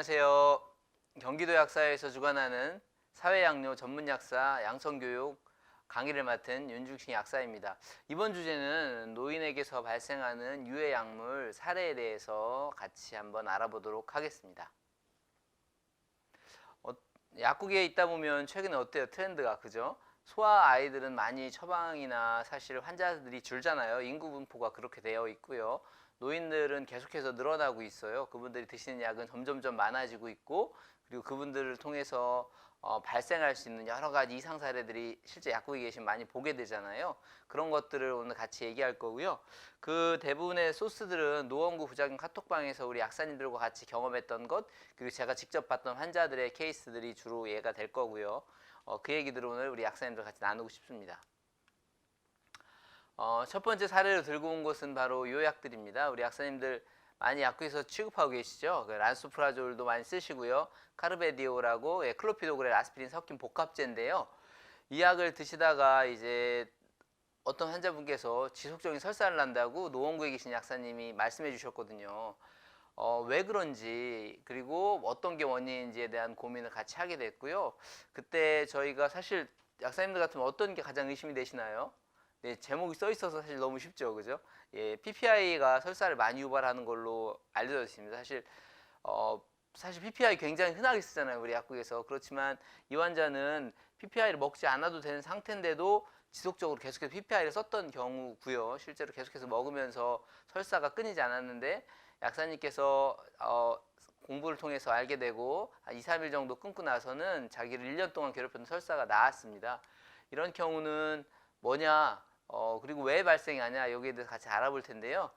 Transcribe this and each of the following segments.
안녕하세요. 경기도 약사에서 주관하는 사회양료 전문약사 양성교육 강의를 맡은 윤중신 약사입니다. 이번 주제는 노인에게서 발생하는 유해 약물 사례에 대해서 같이 한번 알아보도록 하겠습니다. 약국에 있다 보면 최근에 어때요? 트렌드가, 그죠? 소아 아이들은 많이 처방이나 사실 환자들이 줄잖아요. 인구 분포가 그렇게 되어 있고요. 노인들은 계속해서 늘어나고 있어요. 그분들이 드시는 약은 점점점 많아지고 있고, 그리고 그분들을 통해서 발생할 수 있는 여러 가지 이상 사례들이 실제 약국에 계시면 많이 보게 되잖아요. 그런 것들을 오늘 같이 얘기할 거고요. 그 대부분의 소스들은 노원구 부작용 카톡방에서 우리 약사님들과 같이 경험했던 것, 그리고 제가 직접 봤던 환자들의 케이스들이 주로 얘가 될 거고요. 그 얘기들을 오늘 우리 약사님들 같이 나누고 싶습니다. 첫 번째 사례로 들고 온 것은 바로 요 약들입니다. 우리 약사님들 많이 약국에서 취급하고 계시죠? 그 란소프라졸도 많이 쓰시고요. 카르베디오라고 클로피도그렐 아스피린 섞인 복합제인데요. 이 약을 드시다가 이제 어떤 환자분께서 지속적인 설사를 난다고 노원구에 계신 약사님이 말씀해 주셨거든요. 왜 그런지, 그리고 어떤 게 원인인지에 대한 고민을 같이 하게 됐고요. 그때 저희가 사실 약사님들 같으면 어떤 게 가장 의심이 되시나요? 네, 제목이 써 있어서 사실 너무 쉽죠, 그죠? 예, PPI가 설사를 많이 유발하는 걸로 알려져 있습니다. 어, 사실 PPI 굉장히 흔하게 쓰잖아요, 우리 약국에서. 그렇지만 이 환자는 PPI를 먹지 않아도 되는 상태인데도 지속적으로 계속해서 PPI를 썼던 경우고요. 실제로 계속해서 먹으면서 설사가 끊이지 않았는데 약사님께서 공부를 통해서 알게 되고 한 2, 3일 정도 끊고 나서는 자기를 1년 동안 괴롭혔던 설사가 나았습니다. 이런 경우는 뭐냐, 그리고 왜 발생하냐, 여기에 대해서 같이 알아볼 텐데요.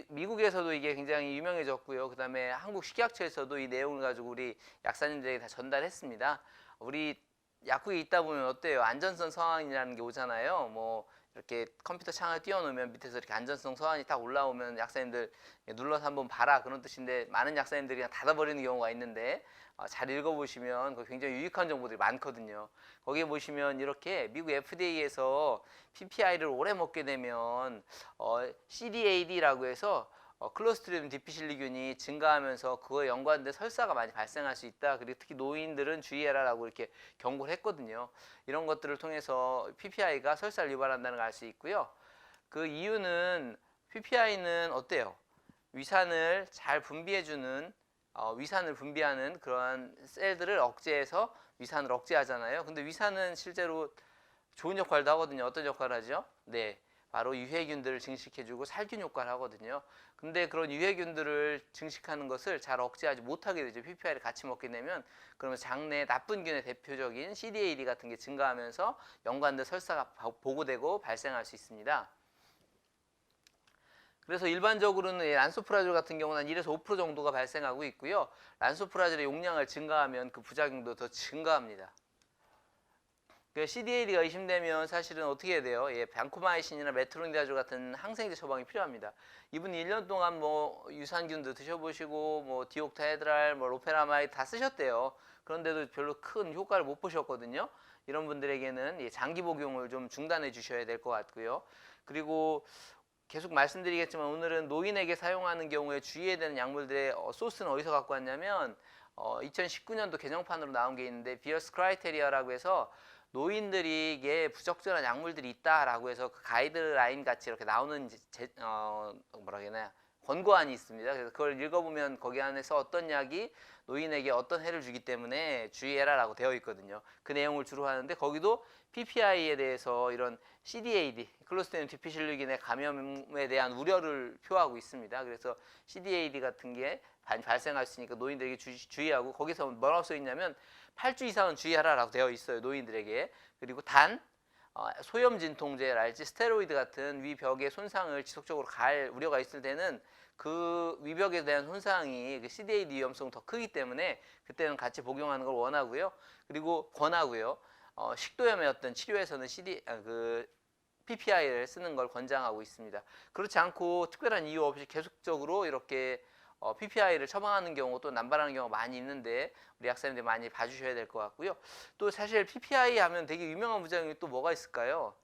미국에서도 이게 굉장히 유명해졌고요. 그 다음에 한국 식약처에서도 이 내용을 가지고 우리 약사님들에게 다 전달했습니다. 우리 약국에 있다 보면 어때요? 안전성 서한이라는 게 오잖아요. 뭐 이렇게 컴퓨터 창을 띄워놓으면 밑에서 이렇게 안전성 서한이 딱 올라오면 약사님들 눌러서 한번 봐라, 그런 뜻인데, 많은 약사님들이 그냥 닫아버리는 경우가 있는데 잘 읽어보시면 굉장히 유익한 정보들이 많거든요. 거기에 보시면 이렇게 미국 FDA에서 PPI를 오래 먹게 되면 CDAD라고 해서 클로스트리디움 디피실리균이 증가하면서 그거에 연관된 설사가 많이 발생할 수 있다. 그리고 특히 노인들은 주의해라라고 이렇게 경고를 했거든요. 이런 것들을 통해서 PPI가 설사를 유발한다는 걸 알 수 있고요. 그 이유는, PPI는 어때요? 위산을 잘 분비해주는 위산을 분비하는 그러한 셀들을 억제해서 위산을 억제하잖아요. 근데 위산은 실제로 좋은 역할도 하거든요. 어떤 역할을 하죠? 네, 바로 유해균들을 증식해주고 살균 효과를 하거든요. 근데 그런 유해균들을 증식하는 것을 잘 억제하지 못하게 되죠. PPI를 같이 먹게 되면. 그러면 장내 나쁜 균의 대표적인 CDAD 같은 게 증가하면서 연관된 설사가 보고되고 발생할 수 있습니다. 그래서 일반적으로는 란소프라졸 같은 경우는 한 1에서 5% 정도가 발생하고 있고요. 란소프라졸의 용량을 증가하면 그 부작용도 더 증가합니다. CDAD가 의심되면 사실은 어떻게 해야 돼요? 방코마이신이나 메트로니다졸 같은 항생제 처방이 필요합니다. 이분이 1년 동안 뭐 유산균도 드셔보시고 뭐 디옥타헤드랄, 뭐 로페라마이드 다 쓰셨대요. 그런데도 별로 큰 효과를 못 보셨거든요. 이런 분들에게는 장기 복용을 좀 중단해 주셔야 될 것 같고요. 그리고 계속 말씀드리겠지만 오늘은 노인에게 사용하는 경우에 주의해야 되는 약물들의 소스는 어디서 갖고 왔냐면 2019년도 개정판으로 나온 게 있는데, 비어스 크라이테리아라고 해서 노인들에게 부적절한 약물들이 있다라고 해서 그 가이드라인 같이 이렇게 나오는 뭐라 해야 권고안이 있습니다. 그래서 그걸 읽어보면 거기 안에서 어떤 약이 노인에게 어떤 해를 주기 때문에 주의해라라고 되어 있거든요. 그 내용을 주로 하는데, 거기도 PPI에 대해서 이런 CDAD, 클로스트리디움 디피실리균의 감염에 대한 우려를 표하고 있습니다. 그래서 CDAD 같은 게 발생할 수 있으니까 노인들에게 주의하고, 거기서 뭐라고 써 있냐면 8주 이상은 주의하라라고 되어 있어요, 노인들에게. 그리고 단 소염 진통제랄지 스테로이드 같은 위벽의 손상을 지속적으로 가할 우려가 있을 때는 그 위벽에 대한 손상이 그 CDAD 위험성이 더 크기 때문에 그때는 같이 복용하는 걸 원하고요. 그리고 권하고요. 식도염의 어떤 치료에서는 PPI를 쓰는 걸 권장하고 있습니다. 그렇지 않고 특별한 이유 없이 계속적으로 이렇게 PPI를 처방하는 경우, 또 남발하는 경우가 많이 있는데 우리 약사님들 많이 봐주셔야 될 것 같고요. 또 사실 PPI 하면 되게 유명한 부작용이 또 뭐가 있을까요?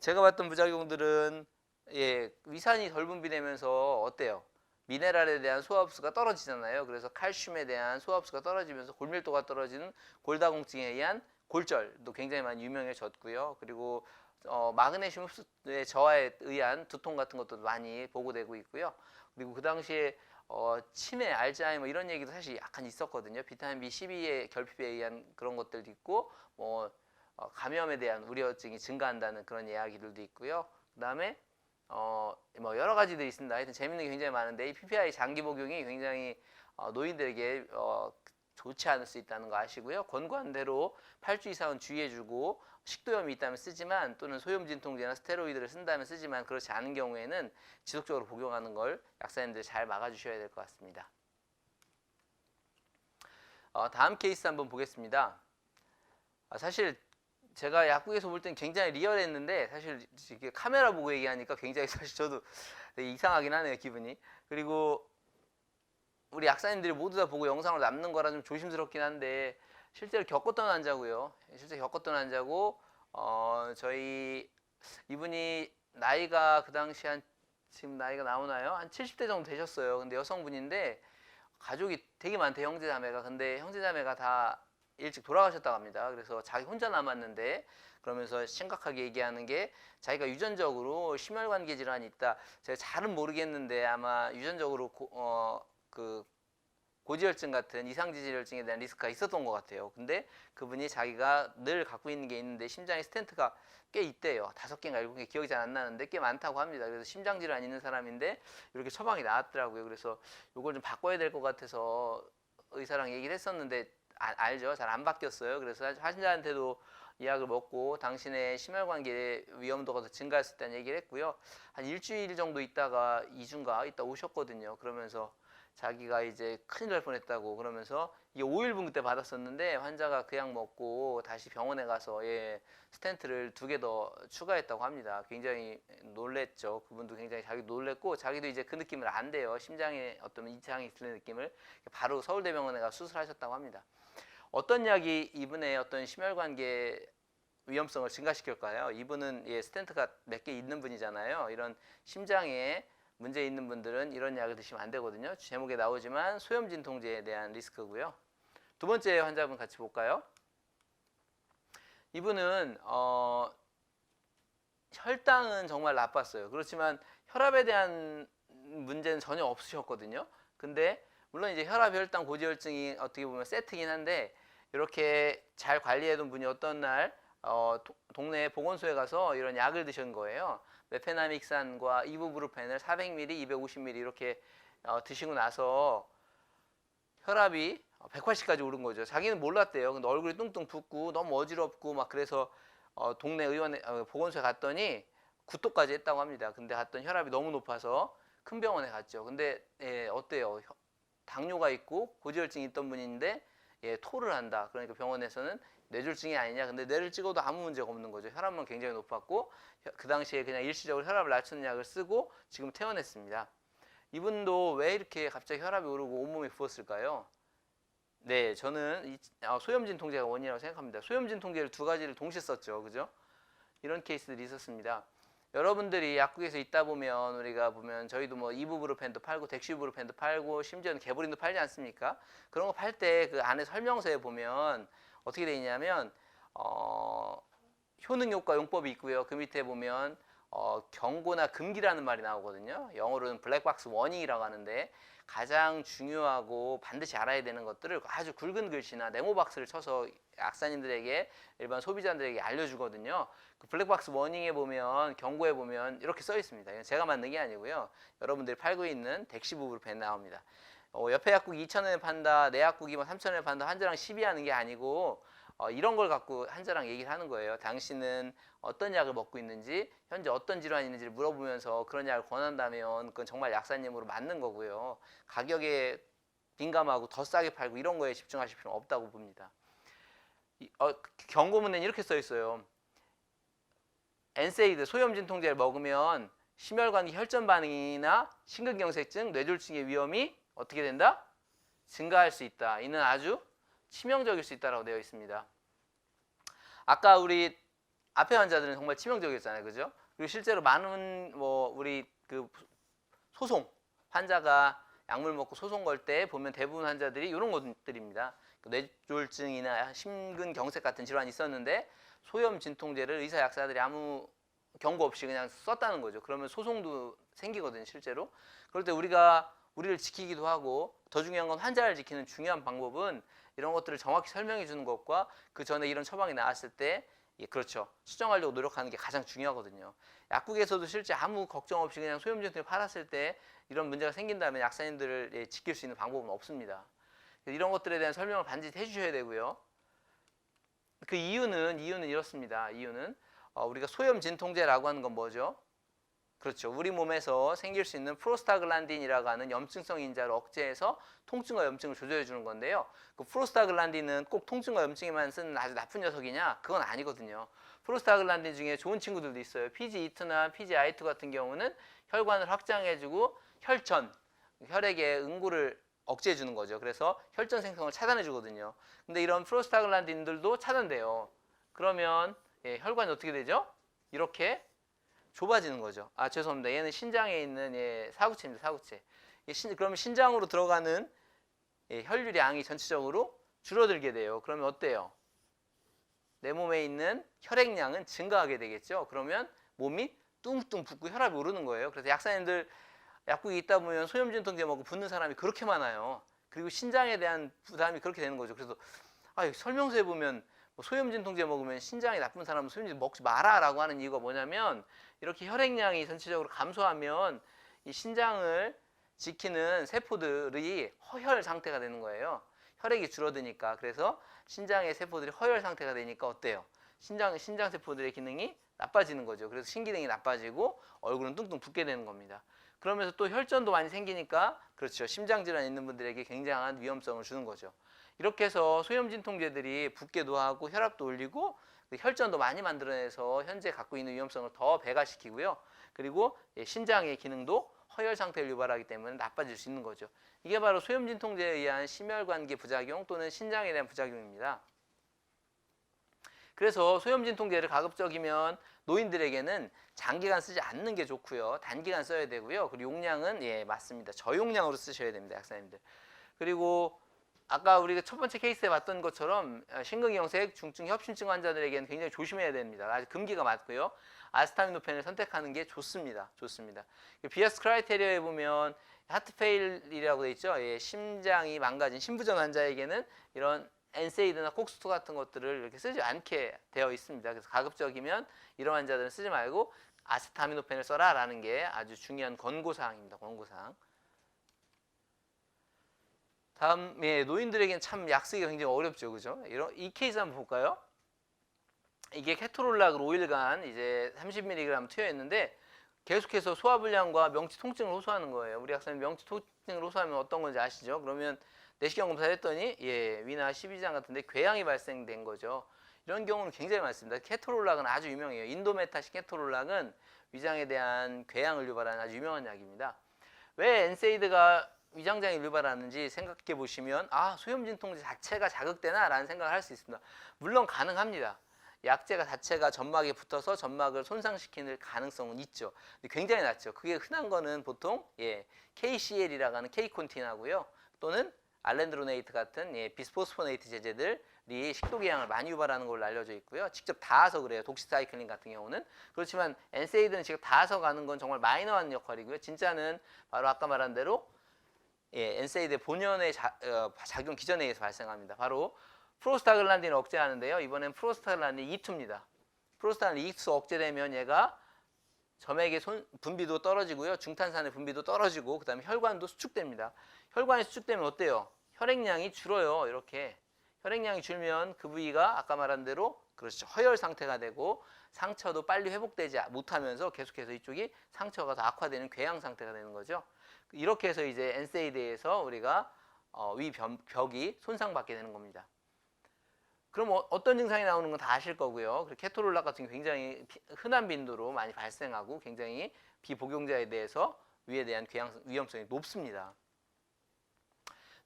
제가 봤던 부작용들은 위산이 덜 분비되면서 어때요? 미네랄에 대한 소화흡수가 떨어지잖아요. 그래서 칼슘에 대한 소화흡수가 떨어지면서 골밀도가 떨어지는 골다공증에 의한 골절도 굉장히 많이 유명해졌고요. 그리고 마그네슘 흡수의 저하에 의한 두통 같은 것도 많이 보고되고 있고요. 그리고 그 당시에 치매, 알츠하이머 이런 얘기도 사실 약간 있었거든요. 비타민 B12의 결핍에 의한 그런 것들도 있고, 감염에 대한 우려증이 증가한다는 그런 이야기들도 있고요. 그 다음에 뭐 여러 가지들이 있습니다. 하여튼 재밌는 게 굉장히 많은데 이 PPI 장기 복용이 굉장히 노인들에게 좋지 않을 수 있다는 거 아시고요. 권고한 대로 8주 이상은 주의해주고 식도염이 있다면 쓰지만 또는 소염 진통제나 스테로이드를 쓴다면 쓰지만 그렇지 않은 경우에는 지속적으로 복용하는 걸 약사님들 잘 막아주셔야 될 것 같습니다. 다음 케이스 한번 보겠습니다. 사실 제가 약국에서 볼 땐 굉장히 리얼했는데 사실 이게 카메라 보고 얘기하니까 굉장히 사실 저도 되게 이상하긴 하네요, 기분이. 그리고 우리 약사님들이 모두 다 보고 영상으로 남는 거라 좀 조심스럽긴 한데 실제로 겪었던 환자고요. 실제 겪었던 환자고 저희 이분이 나이가 그 당시 지금 나이가 나오나요? 한 70대 정도 되셨어요. 근데 여성분인데 가족이 되게 많대요, 형제자매가. 근데 형제자매가 다 일찍 돌아가셨다고 합니다. 그래서 자기 혼자 남았는데 그러면서 심각하게 얘기하는 게 자기가 유전적으로 심혈관계 질환이 있다. 제가 잘은 모르겠는데 아마 유전적으로 고지혈증 같은 이상지질혈증에 대한 리스크가 있었던 것 같아요. 근데 그분이 자기가 늘 갖고 있는 게 있는데 심장에 스텐트가 꽤 있대요. 5개인가 7개 기억이 잘 안 나는데 꽤 많다고 합니다. 그래서 심장질환 있는 사람인데 이렇게 처방이 나왔더라고요. 그래서 이걸 좀 바꿔야 될 것 같아서 의사랑 얘기를 했었는데 알죠? 잘 안 바뀌었어요. 그래서 환자한테도 이 약을 먹고 당신의 심혈관계 위험도가 더 증가할 수 있다는 얘기를 했고요. 한 일주일 정도 있다가 2주인가 있다 오셨거든요. 그러면서 자기가 이제 큰일 날 뻔했다고 그러면서 이게 5일분 그때 받았었는데 환자가 그 약 먹고 다시 병원에 가서 스텐트를 2개 더 추가했다고 합니다. 굉장히 놀랬죠. 그분도 굉장히 자기 놀랬고 자기도 이제 그 느낌을 안대요. 심장에 어떤 이상이 있는 느낌을 바로 서울대병원에 가서 수술하셨다고 합니다. 어떤 약이 이분의 어떤 심혈관계 위험성을 증가시킬까요? 이분은 스텐트가 몇 개 있는 분이잖아요. 이런 심장에 문제 있는 분들은 이런 약을 드시면 안 되거든요. 제목에 나오지만 소염 진통제에 대한 리스크고요. 두 번째 환자분 같이 볼까요? 이분은 혈당은 정말 나빴어요. 그렇지만 혈압에 대한 문제는 전혀 없으셨거든요. 근데 물론 이제 혈압, 혈당, 고지혈증이 어떻게 보면 세트긴 한데 이렇게 잘 관리해둔 분이 어떤 날 동네 보건소에 가서 이런 약을 드신 거예요. 메페나믹산과 이부브루펜을 400ml, 250ml 이렇게 드시고 나서 혈압이 180까지 오른 거죠. 자기는 몰랐대요. 근데 얼굴이 뚱뚱 붓고 너무 어지럽고 막 그래서 동네 의원에 보건소에 갔더니 9도까지 했다고 합니다. 근데 갔더니 혈압이 너무 높아서 큰 병원에 갔죠. 근데 어때요? 당뇨가 있고 고지혈증이 있던 분인데 토를 한다. 그러니까 병원에서는 뇌졸중이 아니냐. 근데 뇌를 찍어도 아무 문제가 없는 거죠. 혈압만 굉장히 높았고 그 당시에 그냥 일시적으로 혈압을 낮추는 약을 쓰고 지금 퇴원했습니다. 이분도 왜 이렇게 갑자기 혈압이 오르고 온몸이 부었을까요? 네, 저는 소염 진통제가 원인이라고 생각합니다. 소염 진통제를 2가지를 동시에 썼죠. 그죠? 이런 케이스들이 있었습니다. 여러분들이 약국에서 있다 보면 우리가 보면 저희도 뭐 이부브루펜도 팔고 덱시부루펜도 팔고 심지어는 개보린도 팔지 않습니까? 그런 거 팔 때 그 안에 설명서에 보면 어떻게 돼 있냐면 효능 효과 용법이 있고요. 그 밑에 보면 경고나 금기라는 말이 나오거든요. 영어로는 블랙박스 워닝이라고 하는데 가장 중요하고 반드시 알아야 되는 것들을 아주 굵은 글씨나 네모박스를 쳐서 약사님들에게 일반 소비자들에게 알려주거든요. 그 블랙박스 워닝에 보면 경고에 보면 이렇게 써 있습니다. 이건 제가 만든 게 아니고요. 여러분들이 팔고 있는 덱시부브루펜 나옵니다. 옆에 약국이 2,000원에 판다, 내 약국이 뭐 3,000원에 판다, 환자랑 시비하는 게 아니고 이런 걸 갖고 환자랑 얘기를 하는 거예요. 당신은 어떤 약을 먹고 있는지, 현재 어떤 질환이 있는지를 물어보면서 그런 약을 권한다면 그건 정말 약사님으로 맞는 거고요. 가격에 민감하고 더 싸게 팔고 이런 거에 집중하실 필요는 없다고 봅니다. 경고문에는 이렇게 써 있어요. 엔세이드 소염 진통제를 먹으면 심혈관계 혈전 반응이나 심근경색증, 뇌졸중의 위험이 어떻게 된다? 증가할 수 있다. 이는 아주 치명적일 수 있다라고 되어 있습니다. 아까 우리 앞에 환자들은 정말 치명적이었잖아요, 그죠? 그리고 실제로 많은 우리 그 소송 환자가 약물 먹고 소송 걸 때 보면 대부분 환자들이 이런 것들입니다. 뇌졸중이나 심근경색 같은 질환이 있었는데 소염 진통제를 의사 약사들이 아무 경고 없이 그냥 썼다는 거죠. 그러면 소송도 생기거든요, 실제로. 그럴 때 우리를 지키기도 하고, 더 중요한 건 환자를 지키는 중요한 방법은 이런 것들을 정확히 설명해 주는 것과 그 전에 이런 처방이 나왔을 때 그렇죠, 수정하려고 노력하는 게 가장 중요하거든요. 약국에서도 실제 아무 걱정 없이 그냥 소염 진통제 팔았을 때 이런 문제가 생긴다면 약사님들을 지킬 수 있는 방법은 없습니다. 이런 것들에 대한 설명을 반드시 해주셔야 되고요. 그 이유는 이렇습니다. 이유는 우리가 소염 진통제라고 하는 건 뭐죠? 그렇죠. 우리 몸에서 생길 수 있는 프로스타글란딘이라고 하는 염증성 인자를 억제해서 통증과 염증을 조절해 주는 건데요. 그 프로스타글란딘은 꼭 통증과 염증에만 쓰는 아주 나쁜 녀석이냐? 그건 아니거든요. 프로스타글란딘 중에 좋은 친구들도 있어요. PGE2나 PGI2 같은 경우는 혈관을 확장해주고 혈전, 혈액의 응고를 억제해 주는 거죠. 그래서 혈전 생성을 차단해 주거든요. 근데 이런 프로스타글란딘들도 차단돼요. 그러면 혈관이 어떻게 되죠? 이렇게 좁아지는 거죠. 아, 죄송합니다. 얘는 신장에 있는 사구체입니다. 사구체. 그러면 신장으로 들어가는 혈류량이 전체적으로 줄어들게 돼요. 그러면 어때요? 내 몸에 있는 혈액량은 증가하게 되겠죠. 그러면 몸이 뚱뚱 붓고 혈압이 오르는 거예요. 그래서 약사님들 약국에 있다 보면 소염진통제 먹고 붓는 사람이 그렇게 많아요. 그리고 신장에 대한 부담이 그렇게 되는 거죠. 그래서 설명서에 보면 소염진통제 먹으면 신장이 나쁜 사람은 소염진통제 먹지 마라 라고 하는 이유가 뭐냐면, 이렇게 혈액량이 전체적으로 감소하면 이 신장을 지키는 세포들이 허혈 상태가 되는 거예요. 혈액이 줄어드니까. 그래서 신장의 세포들이 허혈 상태가 되니까 어때요? 신장 세포들의 기능이 나빠지는 거죠. 그래서 신기능이 나빠지고 얼굴은 뚱뚱 붓게 되는 겁니다. 그러면서 또 혈전도 많이 생기니까, 그렇죠, 심장질환 있는 분들에게 굉장한 위험성을 주는 거죠. 이렇게 해서 소염진통제들이 붓게도 하고 혈압도 올리고 혈전도 많이 만들어내서 현재 갖고 있는 위험성을 더 배가시키고요. 그리고 신장의 기능도 허혈 상태를 유발하기 때문에 나빠질 수 있는 거죠. 이게 바로 소염진통제에 의한 심혈관계 부작용 또는 신장에 대한 부작용입니다. 그래서 소염진통제를 가급적이면 노인들에게는 장기간 쓰지 않는 게 좋고요. 단기간 써야 되고요. 그리고 용량은 맞습니다. 저용량으로 쓰셔야 됩니다, 약사님들. 그리고 아까 우리가 첫 번째 케이스에 봤던 것처럼 심근경색, 중증 협심증 환자들에게는 굉장히 조심해야 됩니다. 아주 금기가 맞고요. 아스타미노펜을 선택하는 게 좋습니다. 좋습니다. 비어스 크라이테리아에 보면 하트페일이라고 돼 있죠. 심장이 망가진 심부전 환자에게는 이런 엔세이드나 콕스투 같은 것들을 이렇게 쓰지 않게 되어 있습니다. 그래서 가급적이면 이런 환자들은 쓰지 말고 아스타미노펜을 써라 라는 게 아주 중요한 권고사항입니다. 권고사항. 다음, 노인들에게는 참 약 쓰기가 굉장히 어렵죠. 그죠? 이 케이스 한번 볼까요? 이게 케토롤락을 5일간 이제 30mg 투여했는데 계속해서 소화불량과 명치 통증을 호소하는 거예요. 우리 약사님 명치 통증을 호소하면 어떤 건지 아시죠? 그러면 내시경 검사를 했더니 위나 십이장 같은데 궤양이 발생된 거죠. 이런 경우는 굉장히 많습니다. 케토롤락은 아주 유명해요. 인도메타식 케토롤락은 위장에 대한 궤양을 유발하는 아주 유명한 약입니다. 왜 엔세이드가 위장장애를 유발하는지 생각해 보시면 소염진통제 자체가 자극되나 라는 생각을 할 수 있습니다. 물론 가능합니다. 약제가 자체가 점막에 붙어서 점막을 손상시키는 가능성은 있죠. 근데 굉장히 낮죠. 그게 흔한 거는 보통 KCL이라고 하는 K콘틴하고요. 또는 알렌드로네이트 같은 비스포스포네이트 제제들이 식도궤양을 많이 유발하는 걸로 알려져 있고요. 직접 닿아서 그래요. 독시사이클린 같은 경우는. 그렇지만 엔세이드는 직접 닿아서 가는 건 정말 마이너한 역할이고요. 진짜는 바로 아까 말한 대로 엔세이드의 본연의 작용 기전에 의해서 발생합니다. 바로 프로스타글란딘을 억제하는데요. 이번엔 프로스타글란딘 2투입니다. 프로스타글란딘 2투 억제되면 얘가 점액의 분비도 떨어지고요. 중탄산의 분비도 떨어지고, 그 다음에 혈관도 수축됩니다. 혈관이 수축되면 어때요? 혈액량이 줄어요. 이렇게. 혈액량이 줄면 그 부위가 아까 말한 대로, 그렇죠, 허혈 상태가 되고 상처도 빨리 회복되지 못하면서 계속해서 이쪽이 상처가 더 악화되는 궤양 상태가 되는 거죠. 이렇게 해서 이제 엔세이드에서 우리가 위 벽이 손상받게 되는 겁니다. 그럼 어떤 증상이 나오는 건 다 아실 거고요. 케토롤락 같은 게 굉장히 흔한 빈도로 많이 발생하고 굉장히 비복용자에 대해서 위에 대한 위험성이 높습니다.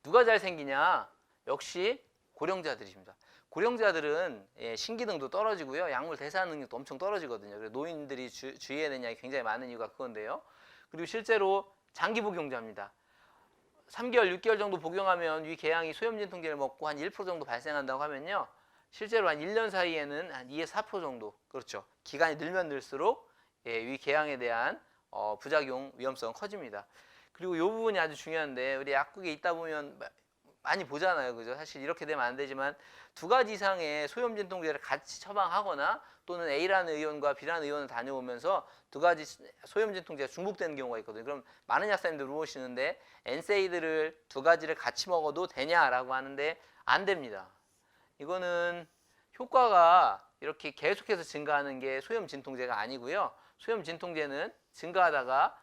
누가 잘 생기냐? 역시 고령자들입니다. 고령자들은 신기능도 떨어지고요. 약물 대사 능력도 엄청 떨어지거든요. 그래서 노인들이 주의해야 되는 약이 굉장히 많은 이유가 그건데요. 그리고 실제로 장기 복용자입니다. 3개월, 6개월 정도 복용하면 위 궤양이 소염진통제를 먹고 한 1% 정도 발생한다고 하면요. 실제로 한 1년 사이에는 한 2에서 4% 정도, 그렇죠. 기간이 늘면 늘수록 위 궤양에 대한 부작용 위험성은 커집니다. 그리고 이 부분이 아주 중요한데, 우리 약국에 있다 보면 많이 보잖아요. 그죠? 사실 이렇게 되면 안 되지만 2가지 이상의 소염진통제를 같이 처방하거나 또는 A라는 의원과 B라는 의원을 다녀오면서 2가지 소염진통제가 중복되는 경우가 있거든요. 그럼 많은 약사님들 물어보시는데 엔세이드를 2가지를 같이 먹어도 되냐라고 하는데 안 됩니다. 이거는 효과가 이렇게 계속해서 증가하는 게 소염진통제가 아니고요. 소염진통제는 증가하다가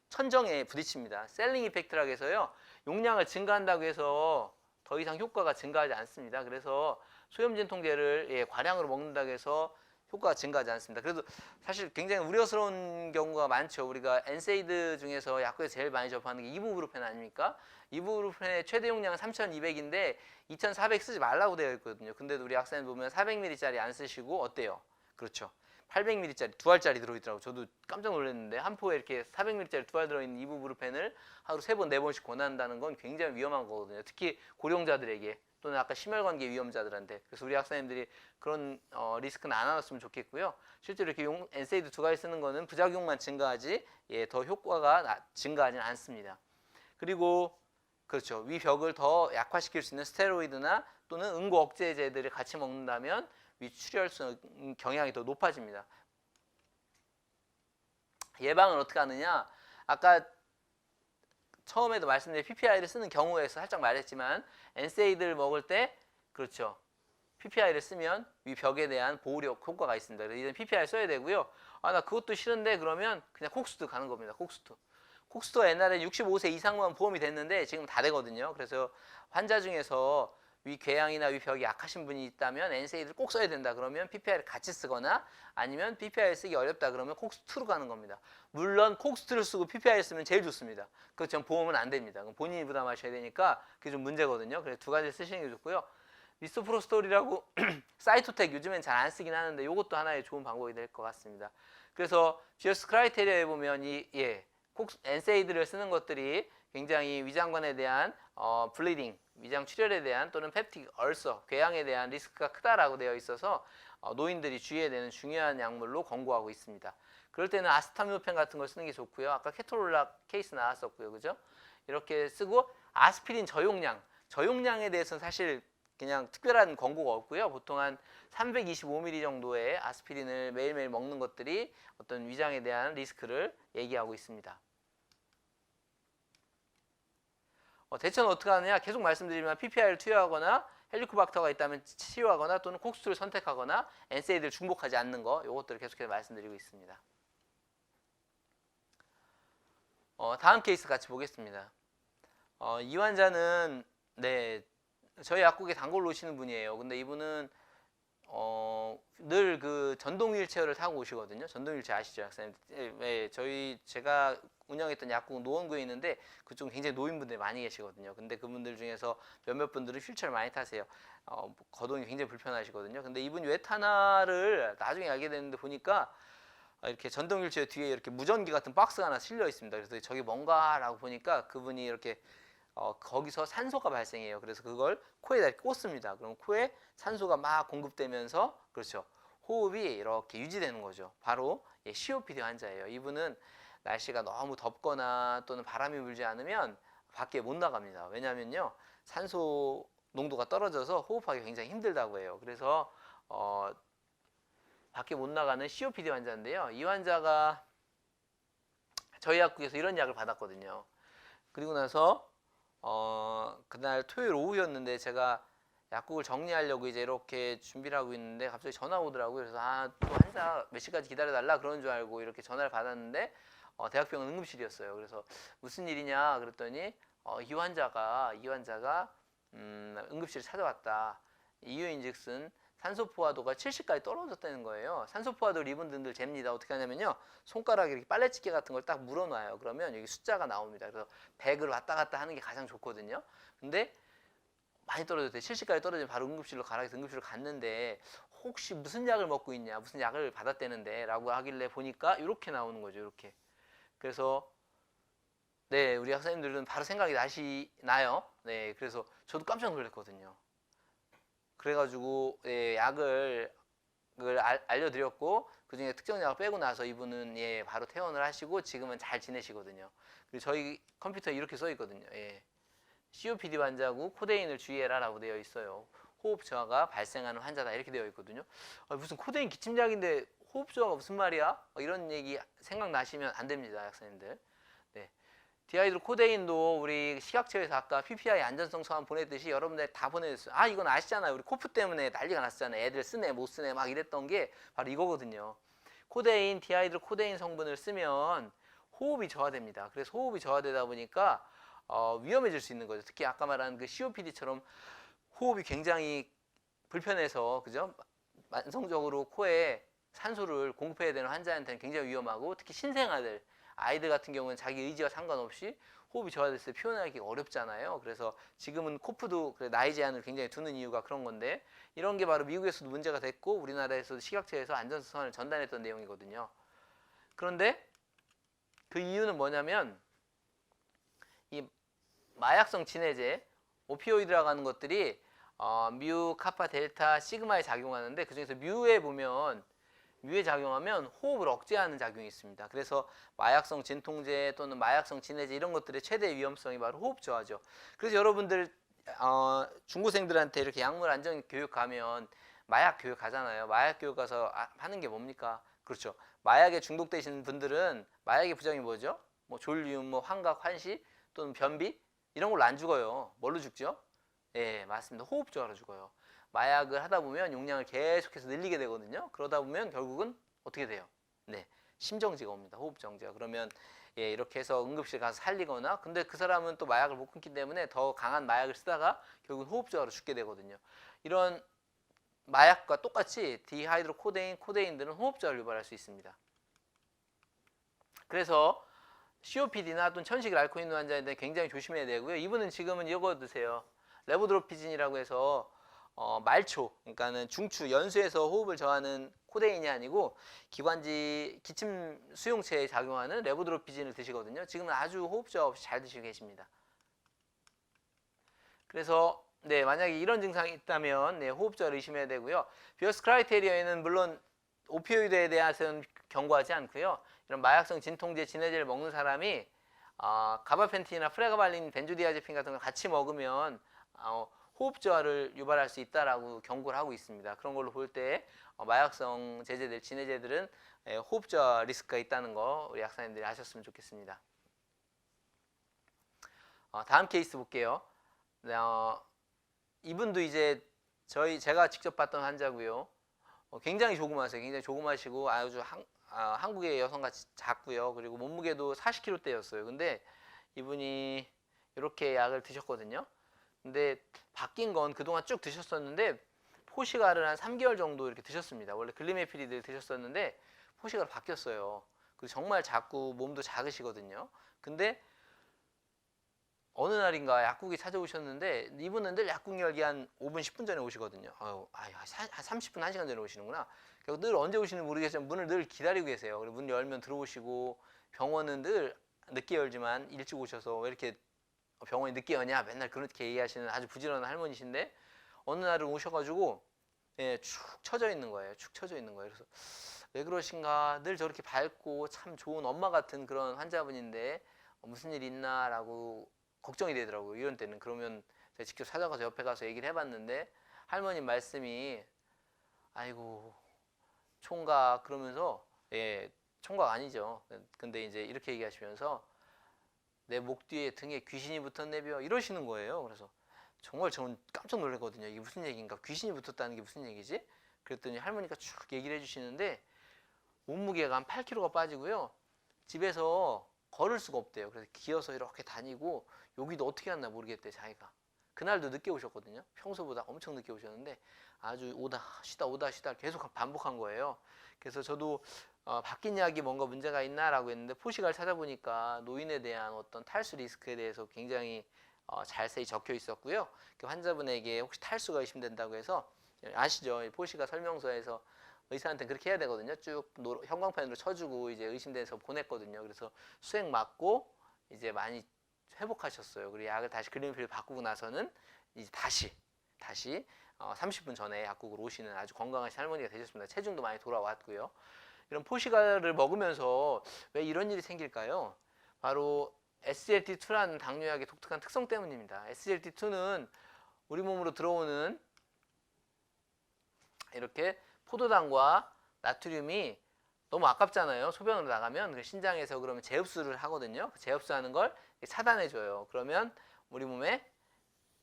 천정에 부딪힙니다. 셀링 이펙트라고 해서요. 용량을 증가한다고 해서 더 이상 효과가 증가하지 않습니다. 그래서 소염진통제를 과량으로 먹는다고 해서 효과가 증가하지 않습니다. 그래도 사실 굉장히 우려스러운 경우가 많죠. 우리가 엔세이드 중에서 약국에서 제일 많이 접하는 게 이부브루펜 아닙니까? 이부브루펜의 최대 용량은 3200인데 2400 쓰지 말라고 되어 있거든요. 근데도 우리 약사님 보면 400ml짜리 안 쓰시고 어때요? 그렇죠. 800ml짜리 2알짜리 들어있더라고요. 저도 깜짝 놀랐는데 한 포에 이렇게 400ml짜리 2알 들어있는 이부브루펜을 하루 3번, 4번씩 권한다는 건 굉장히 위험한 거거든요. 특히 고령자들에게 또는 아까 심혈관계 위험자들한테. 그래서 우리 학사님들이 그런 리스크는 안 안았으면 좋겠고요. 실제로 이렇게 엔세이드 2가지 쓰는 거는 부작용만 증가하지 더 효과가 증가하지는 않습니다. 그리고 그렇죠. 위 벽을 더 약화시킬 수 있는 스테로이드나 또는 응고 억제제들을 같이 먹는다면 위 출혈성 경향이 더 높아집니다. 예방을 어떻게 하느냐? 아까 처음에도 말씀드린 PPI를 쓰는 경우에서 살짝 말했지만 엔세이드를 먹을 때 그렇죠. PPI를 쓰면 위 벽에 대한 보호력 효과가 있습니다. 그래서 이런 PPI 써야 되고요. 아, 나 그것도 싫은데 그러면 그냥 콕스트 가는 겁니다. 콕스트. 콕스트가 옛날에 65세 이상만 보험이 됐는데 지금 다 되거든요. 그래서 환자 중에서 위 궤양이나 위 벽이 약하신 분이 있다면 엔세이드를 꼭 써야 된다 그러면 PPI를 같이 쓰거나 아니면 PPI를 쓰기 어렵다 그러면 콕스2로 가는 겁니다. 물론 콕스2를 쓰고 PPI를 쓰면 제일 좋습니다. 그렇지만 보험은 안 됩니다. 그럼 본인이 부담하셔야 되니까 그게 좀 문제거든요. 그래서 2가지 쓰시는 게 좋고요. 미소프로스톨이라고 사이토텍 요즘엔 잘 안 쓰긴 하는데 이것도 하나의 좋은 방법이 될 것 같습니다. 그래서 GS 크라이테리아에 보면 엔세이드를 쓰는 것들이 굉장히 위장관에 대한 블리딩, 위장 출혈에 대한 또는 펩틱 얼서, 궤양에 대한 리스크가 크다라고 되어 있어서 노인들이 주의해야 되는 중요한 약물로 권고하고 있습니다. 그럴 때는 아스타미노펜 같은 걸 쓰는 게 좋고요. 아까 케토롤락 케이스 나왔었고요. 그죠? 이렇게 쓰고 아스피린 저용량에 대해서는 사실 그냥 특별한 권고가 없고요. 보통 한 325ml 정도의 아스피린을 매일매일 먹는 것들이 어떤 위장에 대한 리스크를 얘기하고 있습니다. 대처는 어떻게 하느냐? 계속 말씀드리면 PPI를 투여하거나 헬리코박터가 있다면 치료하거나 또는 콕스를 선택하거나 엔세이드를 중복하지 않는 거 이것들을 계속해서 말씀드리고 있습니다. 다음 케이스 같이 보겠습니다. 이 환자는 저희 약국에 단골로 오시는 분이에요. 근데 이분은 늘 그 전동 휠체어를 타고 오시거든요. 전동 휠체어 아시죠, 학생님? 네, 제가 운영했던 약국은 노원구에 있는데 그쪽은 굉장히 노인분들이 많이 계시거든요. 근데 그분들 중에서 몇몇 분들은 휠체어를 많이 타세요. 거동이 굉장히 불편하시거든요. 근데 이분이 왜 타나를 나중에 알게 됐는데 보니까 이렇게 전동 휠체어 뒤에 이렇게 무전기 같은 박스가 하나 실려 있습니다. 그래서 저게 뭔가라고 보니까 그분이 이렇게 거기서 산소가 발생해요. 그래서 그걸 코에다 꽂습니다. 그럼 코에 산소가 막 공급되면서 그렇죠. 호흡이 이렇게 유지되는 거죠. 바로 COPD 환자예요. 이분은 날씨가 너무 덥거나 또는 바람이 불지 않으면 밖에 못 나갑니다. 왜냐면요. 산소 농도가 떨어져서 호흡하기 굉장히 힘들다고 해요. 그래서 밖에 못 나가는 COPD 환자인데요. 이 환자가 저희 약국에서 이런 약을 받았거든요. 그리고 나서 그날 토요일 오후였는데 제가 약국을 정리하려고 이제 이렇게 준비를 하고 있는데 갑자기 전화 오더라고요. 그래서 또 환자 몇 시까지 기다려달라 그런 줄 알고 이렇게 전화를 받았는데 대학병원 응급실이었어요. 그래서 무슨 일이냐 그랬더니 이 환자가 응급실에 찾아왔다. 이유인즉슨 산소 포화도가 70까지 떨어졌다는 거예요. 산소 포화도를 이분들 잽니다. 어떻게 하냐면요. 손가락에 이렇게 빨래집게 같은 걸 딱 물어놔요. 그러면 여기 숫자가 나옵니다. 그래서 100을 왔다 갔다 하는 게 가장 좋거든요. 근데 많이 떨어졌대요. 70까지 떨어지면 바로 응급실로 가라 해서 응급실로 갔는데 혹시 무슨 약을 먹고 있냐, 무슨 약을 받았대는데 라고 하길래 보니까 이렇게 나오는 거죠. 이렇게. 그래서 네, 우리 학생님들은 바로 생각이 나요. 네, 그래서 저도 깜짝 놀랐거든요. 그래가지고 예, 약을 알려드렸고 그중에 특정 약을 빼고 나서 이분은 예, 바로 퇴원을 하시고 지금은 잘 지내시거든요. 그리고 저희 컴퓨터에 이렇게 써 있거든요. 예, COPD 환자고 코데인을 주의해라라고 되어 있어요. 호흡 저하가 발생하는 환자다 이렇게 되어 있거든요. 무슨 코데인 기침약인데 호흡 저하가 무슨 말이야? 이런 얘기 생각나시면 안 됩니다, 학생님들. 네. 디하이드로 코데인도 우리 식약처에서 아까 PPI 안전성 서한 보냈듯이 여러분들 다 보내줬어요. 아, 이건 아시잖아요. 우리 코프 때문에 난리가 났잖아요. 애들 쓰네 못 쓰네 막 이랬던 게 바로 이거거든요. 코데인, 디하이드로 코데인 성분을 쓰면 호흡이 저하됩니다. 그래서 호흡이 저하되다 보니까 위험해질 수 있는 거죠. 특히 아까 말한 그 COPD처럼 호흡이 굉장히 불편해서 그죠? 만성적으로 코에 산소를 공급해야 되는 환자한테는 굉장히 위험하고 특히 신생아들 아이들 같은 경우는 자기 의지와 상관없이 호흡이 저하됐을 때 표현하기가 어렵잖아요. 그래서 지금은 코프도 나이 제한을 굉장히 두는 이유가 그런 건데 이런 게 바로 미국에서도 문제가 됐고 우리나라에서도 식약처에서 안전수선을 전달했던 내용이거든요. 그런데 그 이유는 뭐냐면 이 마약성 진해제 오피오이드라고 하는 것들이 뮤, 카파, 델타, 시그마에 작용하는데 그중에서 뮤에 작용하면 호흡을 억제하는 작용이 있습니다. 그래서 마약성 진통제 또는 마약성 진해제 이런 것들의 최대 위험성이 바로 호흡 저하죠. 그래서 여러분들 중고생들한테 이렇게 약물 안전 교육 가면 마약 교육 가잖아요. 마약 교육 가서 하는 게 뭡니까? 그렇죠. 마약에 중독되신 분들은 마약의 부작용이 뭐죠? 뭐 졸리움, 뭐 환각, 환시 또는 변비 이런 걸로 안 죽어요. 뭘로 죽죠? 예, 맞습니다. 호흡 저하로 죽어요. 마약을 하다 보면 용량을 계속해서 늘리게 되거든요. 그러다 보면 결국은 어떻게 돼요? 네, 심정지가 옵니다. 호흡정지가. 그러면 예, 이렇게 해서 응급실 가서 살리거나 근데 그 사람은 또 마약을 못 끊기 때문에 더 강한 마약을 쓰다가 결국 호흡저하로 죽게 되거든요. 이런 마약과 똑같이 디하이드로 코데인들은 호흡저하를 유발할 수 있습니다. 그래서 COPD나 또는 천식을 앓고 있는 환자인데 굉장히 조심해야 되고요. 이분은 지금은 이거 드세요. 레보드로피진이라고 해서 말초, 그러니까는 중추, 연수에서 호흡을 저하는 코데인이 아니고 기관지 기침 수용체에 작용하는 레보드로피진을 드시거든요. 지금은 아주 호흡 저하 없이 잘 드시고 계십니다. 그래서 네, 만약에 이런 증상이 있다면 네, 호흡 저하를 의심해야 되고요. 비어스 크라이테리어에는 물론 오피오이드에 대해서는 경고하지 않고요. 이런 마약성 진통제, 진해제를 먹는 사람이 가바펜틴이나 프레가발린, 벤조디아제핀 같은 걸 같이 먹으면 호흡 저하를 유발할 수 있다라고 경고를 하고 있습니다. 그런 걸로 볼 때 마약성 제제들, 진해제들은 호흡 저하 리스크가 있다는 거 우리 약사님들이 아셨으면 좋겠습니다. 다음 케이스 볼게요. 이분도 이제 제가 직접 봤던 환자고요. 굉장히 조그마세요. 굉장히 조그마시고 아주 한국의 여성같이 작고요. 그리고 몸무게도 40kg대였어요. 근데 이분이 이렇게 약을 드셨거든요. 근데 바뀐 건 그동안 쭉 드셨었는데 포시가를 한 3개월 정도 이렇게 드셨습니다. 원래 글리메피리드 드셨었는데 포시가로 바뀌었어요. 그리고 정말 작고 몸도 작으시거든요. 근데 어느 날인가 약국에 찾아오셨는데 이분은 늘 약국 열기 한 5분 10분 전에 오시거든요. 한 30분 1시간 전에 오시는구나. 늘 언제 오시는지 모르겠지만 문을 늘 기다리고 계세요. 그리고 문 열면 들어오시고 병원은 늘 늦게 열지만 일찍 오셔서 왜 이렇게 병원이 늦게 여냐 맨날 그렇게 얘기하시는 아주 부지런한 할머니신데 어느 날은 오셔가지고 예, 축 처져 있는 거예요. 축 처져 있는 거예요. 그래서 왜 그러신가 늘 저렇게 밝고 참 좋은 엄마 같은 그런 환자분인데 무슨 일 있나라고 걱정이 되더라고요. 이런 때는. 그러면 제가 직접 찾아가서 옆에 가서 얘기를 해봤는데 할머님 말씀이 아이고 총각 그러면서 예 총각 아니죠. 근데 이제 이렇게 얘기하시면서 내 목 뒤에 등에 귀신이 붙었네벼 이러시는 거예요. 그래서 정말 저는 깜짝 놀랐거든요. 이게 무슨 얘기인가? 귀신이 붙었다는 게 무슨 얘기지? 그랬더니 할머니가 쭉 얘기를 해주시는데 몸무게가 한 8kg가 빠지고요. 집에서 걸을 수가 없대요. 그래서 기어서 이렇게 다니고 여기도 어떻게 왔나 모르겠대 자기가. 그날도 늦게 오셨거든요. 평소보다 엄청 늦게 오셨는데 아주 오다 쉬다 계속 반복한 거예요. 그래서 저도 바뀐 약이 뭔가 문제가 있나라고 했는데 포시가를 찾아보니까 노인에 대한 어떤 탈수 리스크에 대해서 굉장히 자세히 적혀 있었고요. 그 환자분에게 혹시 탈수가 의심된다고 해서 아시죠? 포시가 설명서에서 의사한테 그렇게 해야 되거든요. 쭉 형광펜으로 쳐주고 이제 의심돼서 보냈거든요. 그래서 수액 맞고 이제 많이 회복하셨어요. 그리고 약을 다시 글리민필 바꾸고 나서는 이제 다시 30분 전에 약국으로 오시는 아주 건강하신 할머니가 되셨습니다. 체중도 많이 돌아왔고요. 이런 포시가를 먹으면서 왜 이런 일이 생길까요? 바로 SGLT2라는 당뇨약의 독특한 특성 때문입니다. SGLT2는 우리 몸으로 들어오는 이렇게 포도당과 나트륨이 너무 아깝잖아요. 소변으로 나가면 그 신장에서 그러면 재흡수를 하거든요. 재흡수하는 걸 차단해줘요. 그러면 우리 몸에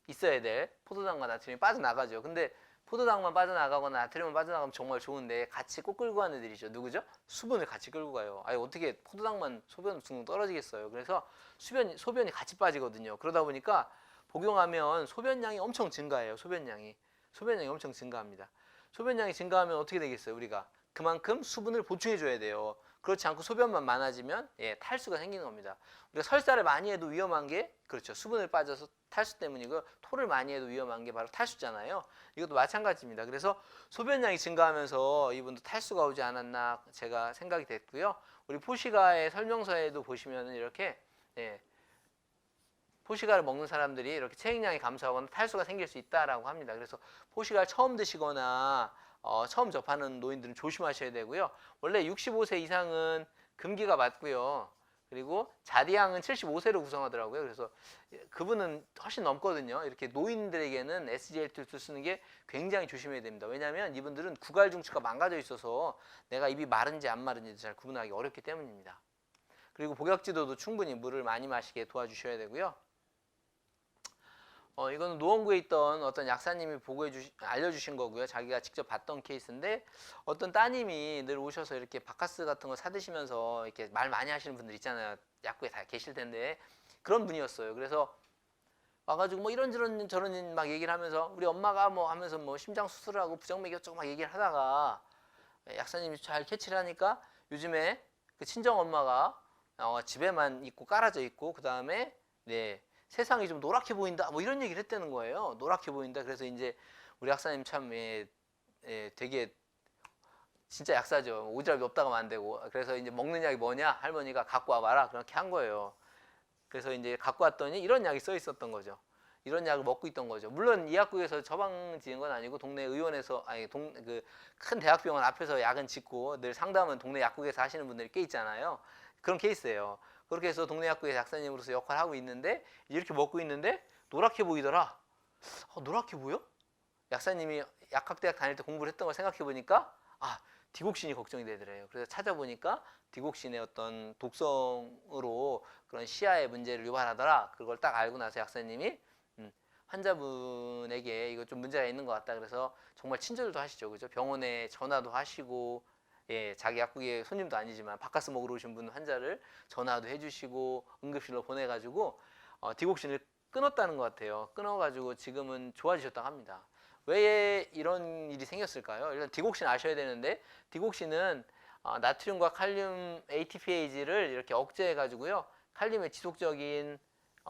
있어야 될 포도당과 나트륨이 빠져나가죠. 근데 포도당만 빠져나가거나 나트륨만 빠져나가면 정말 좋은데 같이 꼭 끌고 가는 애들이죠. 누구죠? 수분을 같이 끌고 가요. 아니 어떻게 포도당만 소변 둥둥 떨어지겠어요. 그래서 소변이 같이 빠지거든요. 그러다 보니까 복용하면 소변량이 엄청 증가해요. 소변량이 엄청 증가합니다. 소변량이 증가하면 어떻게 되겠어요? 우리가 그만큼 수분을 보충해 줘야 돼요. 그렇지 않고 소변만 많아지면 탈수가 생기는 겁니다. 우리가 설사를 많이 해도 위험한 게 그렇죠. 수분을 빠져서 탈수 때문이고 토를 많이 해도 위험한 게 바로 탈수잖아요. 이것도 마찬가지입니다. 그래서 소변량이 증가하면서 이분도 탈수가 오지 않았나 제가 생각이 됐고요. 우리 포시가의 설명서에도 보시면 이렇게 포시가를 먹는 사람들이 이렇게 체액량이 감소하거나 탈수가 생길 수 있다라고 합니다. 그래서 포시가를 처음 드시거나 처음 접하는 노인들은 조심하셔야 되고요. 원래 65세 이상은 금기가 맞고요. 그리고 자리양은 75세로 구성하더라고요. 그래서 그분은 훨씬 넘거든요. 이렇게 노인들에게는 SGLT2 쓰는 게 굉장히 조심해야 됩니다. 왜냐하면 이분들은 구갈 중추가 망가져 있어서 내가 입이 마른지 안 마른지 잘 구분하기 어렵기 때문입니다. 그리고 복약지도도 충분히 물을 많이 마시게 도와주셔야 되고요. 이거는 노원구에 있던 어떤 약사님이 알려주신 거고요. 자기가 직접 봤던 케이스인데 어떤 따님이 늘 오셔서 이렇게 바카스 같은 거 사드시면서 이렇게 말 많이 하시는 분들 있잖아요. 약국에 다 계실 텐데 그런 분이었어요. 그래서 와가지고 뭐 이런저런 저런 막 얘기를 하면서 우리 엄마가 뭐 하면서 뭐 심장 수술하고 부정맥 이것저것 막 얘기를 하다가 약사님이 잘 캐치를 하니까 요즘에 그 친정 엄마가 집에만 있고 깔아져 있고 그 다음에 세상이 좀 노랗게 보인다 뭐 이런 얘기를 했다는 거예요. 노랗게 보인다. 그래서 이제 우리 약사님 참 되게 진짜 약사죠. 오지랖이 없다가 안 되고. 그래서 이제 먹는 약이 뭐냐 할머니가 갖고 와봐라 그렇게 한 거예요. 그래서 이제 갖고 왔더니 이런 약이 써 있었던 거죠. 이런 약을 먹고 있던 거죠. 물론 이 약국에서 처방 지은 건 아니고 동네 의원에서 그 큰 대학병원 앞에서 약은 짓고 늘 상담은 동네 약국에서 하시는 분들이 꽤 있잖아요. 그런 케이스예요. 그렇게 해서 동네 약국의 약사님으로서 역할을 하고 있는데 이렇게 먹고 있는데 노랗게 보이더라. 노랗게 보여? 약사님이 약학대학 다닐 때 공부를 했던 걸 생각해 보니까 디곡신이 걱정이 되더래요. 그래서 찾아보니까 디곡신의 어떤 독성으로 그런 시야의 문제를 유발하더라. 그걸 딱 알고 나서 약사님이 환자분에게 이거 좀 문제가 있는 것 같다. 그래서 정말 친절도 하시죠. 그죠? 병원에 전화도 하시고 자기 약국의 손님도 아니지만 바카스 먹으러 오신 분 환자를 전화도 해주시고 응급실로 보내가지고 디곡신을 끊었다는 것 같아요. 끊어가지고 지금은 좋아지셨다고 합니다. 왜 이런 일이 생겼을까요? 일단 디곡신 아셔야 되는데 디곡신은 나트륨과 칼륨 ATPase를 이렇게 억제해가지고요. 칼륨의 지속적인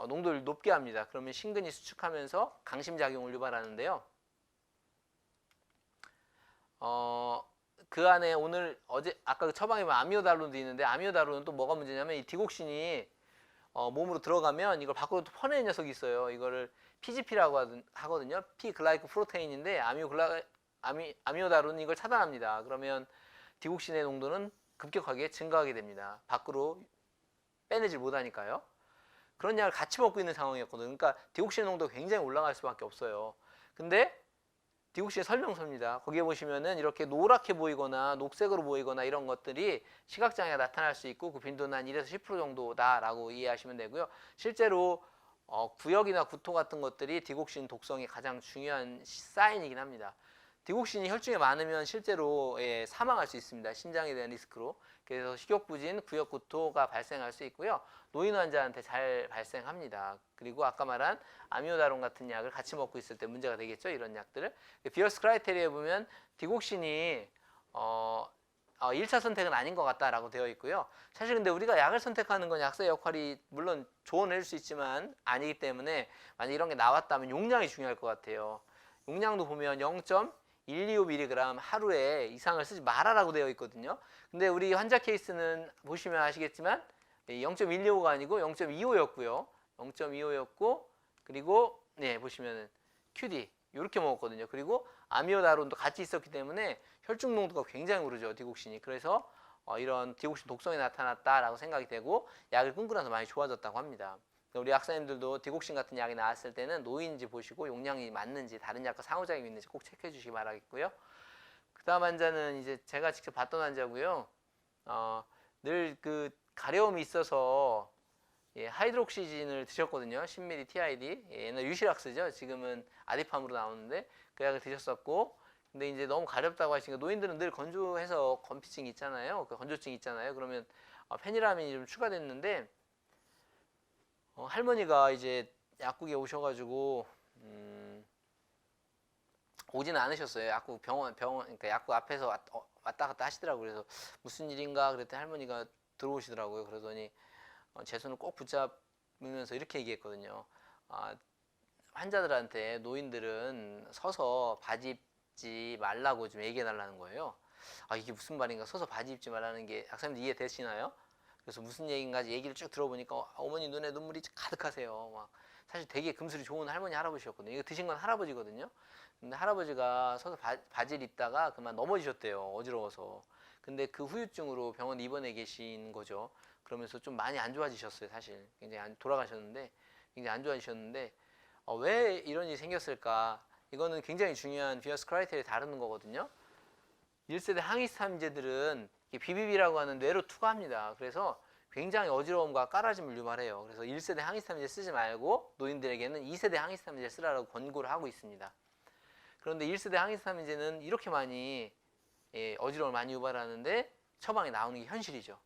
농도를 높게 합니다. 그러면 신근이 수축하면서 강심작용을 유발하는데요. 그 안에 어제 아까 그 처방에 아미오다론도 있는데 아미오다론은 또 뭐가 문제냐면 이 디곡신이 몸으로 들어가면 이걸 밖으로 또 퍼내는 녀석이 있어요. 이거를 PGP라고 하거든요. P글라이코 프로테인인데 아미오다론은 이걸 차단합니다. 그러면 디곡신의 농도는 급격하게 증가하게 됩니다. 밖으로 빼내질 못하니까요. 그런 약을 같이 먹고 있는 상황이었거든요. 그러니까 디곡신의 농도가 굉장히 올라갈 수밖에 없어요. 근데 디곡신의 설명서입니다. 거기에 보시면은 이렇게 노랗게 보이거나 녹색으로 보이거나 이런 것들이 시각장애가 나타날 수 있고 그 빈도는 한 1에서 10% 정도다라고 이해하시면 되고요. 실제로 구역이나 구토 같은 것들이 디곡신 독성이 가장 중요한 사인이긴 합니다. 디곡신이 혈중에 많으면 실제로 사망할 수 있습니다. 신장에 대한 리스크로. 그래서 식욕부진, 구역구토가 발생할 수 있고요. 노인 환자한테 잘 발생합니다. 그리고 아까 말한 아미오다론 같은 약을 같이 먹고 있을 때 문제가 되겠죠. 이런 약들을. 비어스 크라이테리아에 보면 디곡신이 1차 선택은 아닌 것 같다라고 되어 있고요. 사실 근데 우리가 약을 선택하는 건 약사의 역할이 물론 조언을 해줄 수 있지만 아니기 때문에 만약 이런 게 나왔다면 용량이 중요할 것 같아요. 용량도 보면 0.125mg 하루에 이상을 쓰지 말아라고 되어 있거든요. 근데 우리 환자 케이스는 보시면 아시겠지만 0.125가 아니고 0.25였고요. 0.25였고 그리고 네 보시면은 QD 이렇게 먹었거든요. 그리고 아미오다론도 같이 있었기 때문에 혈중 농도가 굉장히 오르죠. 디곡신이. 그래서 이런 디곡신 독성이 나타났다라고 생각이 되고 약을 끊고 나서 많이 좋아졌다고 합니다. 우리 약사님들도 디곡신 같은 약이 나왔을 때는 노인지 보시고 용량이 맞는지 다른 약과 상호작용이 있는지 꼭 체크해 주시기 바라겠고요. 그 다음 환자는 이제 제가 직접 봤던 환자고요. 늘 그 가려움이 있어서 하이드록시진을 드셨거든요. 10ml TID. 옛날 유시락스죠. 지금은 아디팜으로 나오는데 그 약을 드셨었고 근데 이제 너무 가렵다고 하시니까 노인들은 늘 건조해서 건피증 있잖아요. 그 건조증 있잖아요. 그러면 페니라민이 좀 추가됐는데 할머니가 이제 약국에 오셔가지고 오지는 않으셨어요. 약국 병원 그러니까 약국 앞에서 왔다 갔다 하시더라고요. 그래서 무슨 일인가 그랬더니 할머니가 들어오시더라고요. 그러더니 제 손을 꼭 붙잡으면서 이렇게 얘기했거든요. 환자들한테 노인들은 서서 바지 입지 말라고 좀 얘기해 달라는 거예요. 이게 무슨 말인가? 서서 바지 입지 말라는 게 약사님들 이해되시나요? 그래서 무슨 얘기인가 얘기를 쭉 들어보니까 어머니 눈에 눈물이 가득하세요. 막 사실 되게 금술이 좋은 할머니 할아버지였거든요. 이거 드신 건 할아버지거든요. 근데 할아버지가 서서 바지를 입다가 그만 넘어지셨대요. 어지러워서. 근데 그 후유증으로 병원 입원해 계신 거죠. 그러면서 좀 많이 안 좋아지셨어요. 사실 굉장히 돌아가셨는데 굉장히 안 좋아지셨는데 왜 이런 일이 생겼을까? 이거는 굉장히 중요한 비어스 크라이테리아를 다루는 거거든요. 1세대 항히스타민제들은 BBB라고 하는 뇌로 투과합니다. 그래서 굉장히 어지러움과 까라짐을 유발해요. 그래서 1세대 항히스타민제 쓰지 말고 노인들에게는 2세대 항히스타민제 쓰라고 권고를 하고 있습니다. 그런데 1세대 항히스타민제는 이렇게 많이 어지러움을 많이 유발하는데 처방이 나오는 게 현실이죠.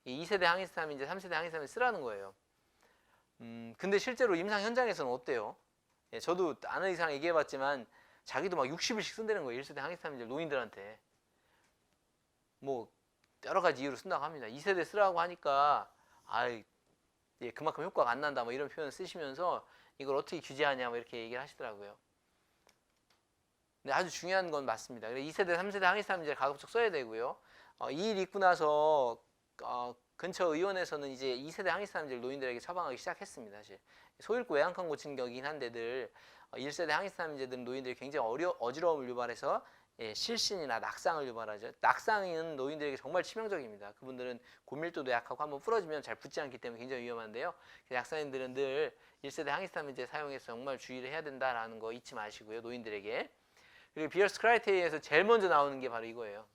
2세대 항히스타민제, 3세대 항히스타민제 쓰라는 거예요. 근데 실제로 임상 현장에서는 어때요? 저도 아는 의사랑 얘기해봤지만 자기도 막 60일씩 쓴다는 거예요. 1세대 항히스타민제 노인들한테. 뭐 여러 가지 이유로 쓴다고 합니다. 2세대 쓰라고 하니까 그만큼 효과가 안 난다 뭐 이런 표현 쓰시면서 이걸 어떻게 규제하냐 뭐 이렇게 얘기를 하시더라고요. 근데 아주 중요한 건 맞습니다. 2세대, 3세대 항히스타민제를 가급적 써야 되고요. 이 일 있고 나서 근처 의원에서는 이제 2세대 항히스타민제를 노인들에게 처방하기 시작했습니다. 사실 소잃고 외양간 고친 격이긴 한데 늘 1세대 항히스타민제들은 노인들이 굉장히 어지러움을 유발해서 실신이나 낙상을 유발하죠. 낙상은 노인들에게 정말 치명적입니다. 그분들은 고밀도도 약하고 한번 부러지면 잘 붙지 않기 때문에 굉장히 위험한데요. 약사님들은 늘 1세대 항히스타민제 사용해서 정말 주의를 해야 된다라는 거 잊지 마시고요. 노인들에게. 그리고 비어스 크라이테리아에서 제일 먼저 나오는 게 바로 이거예요.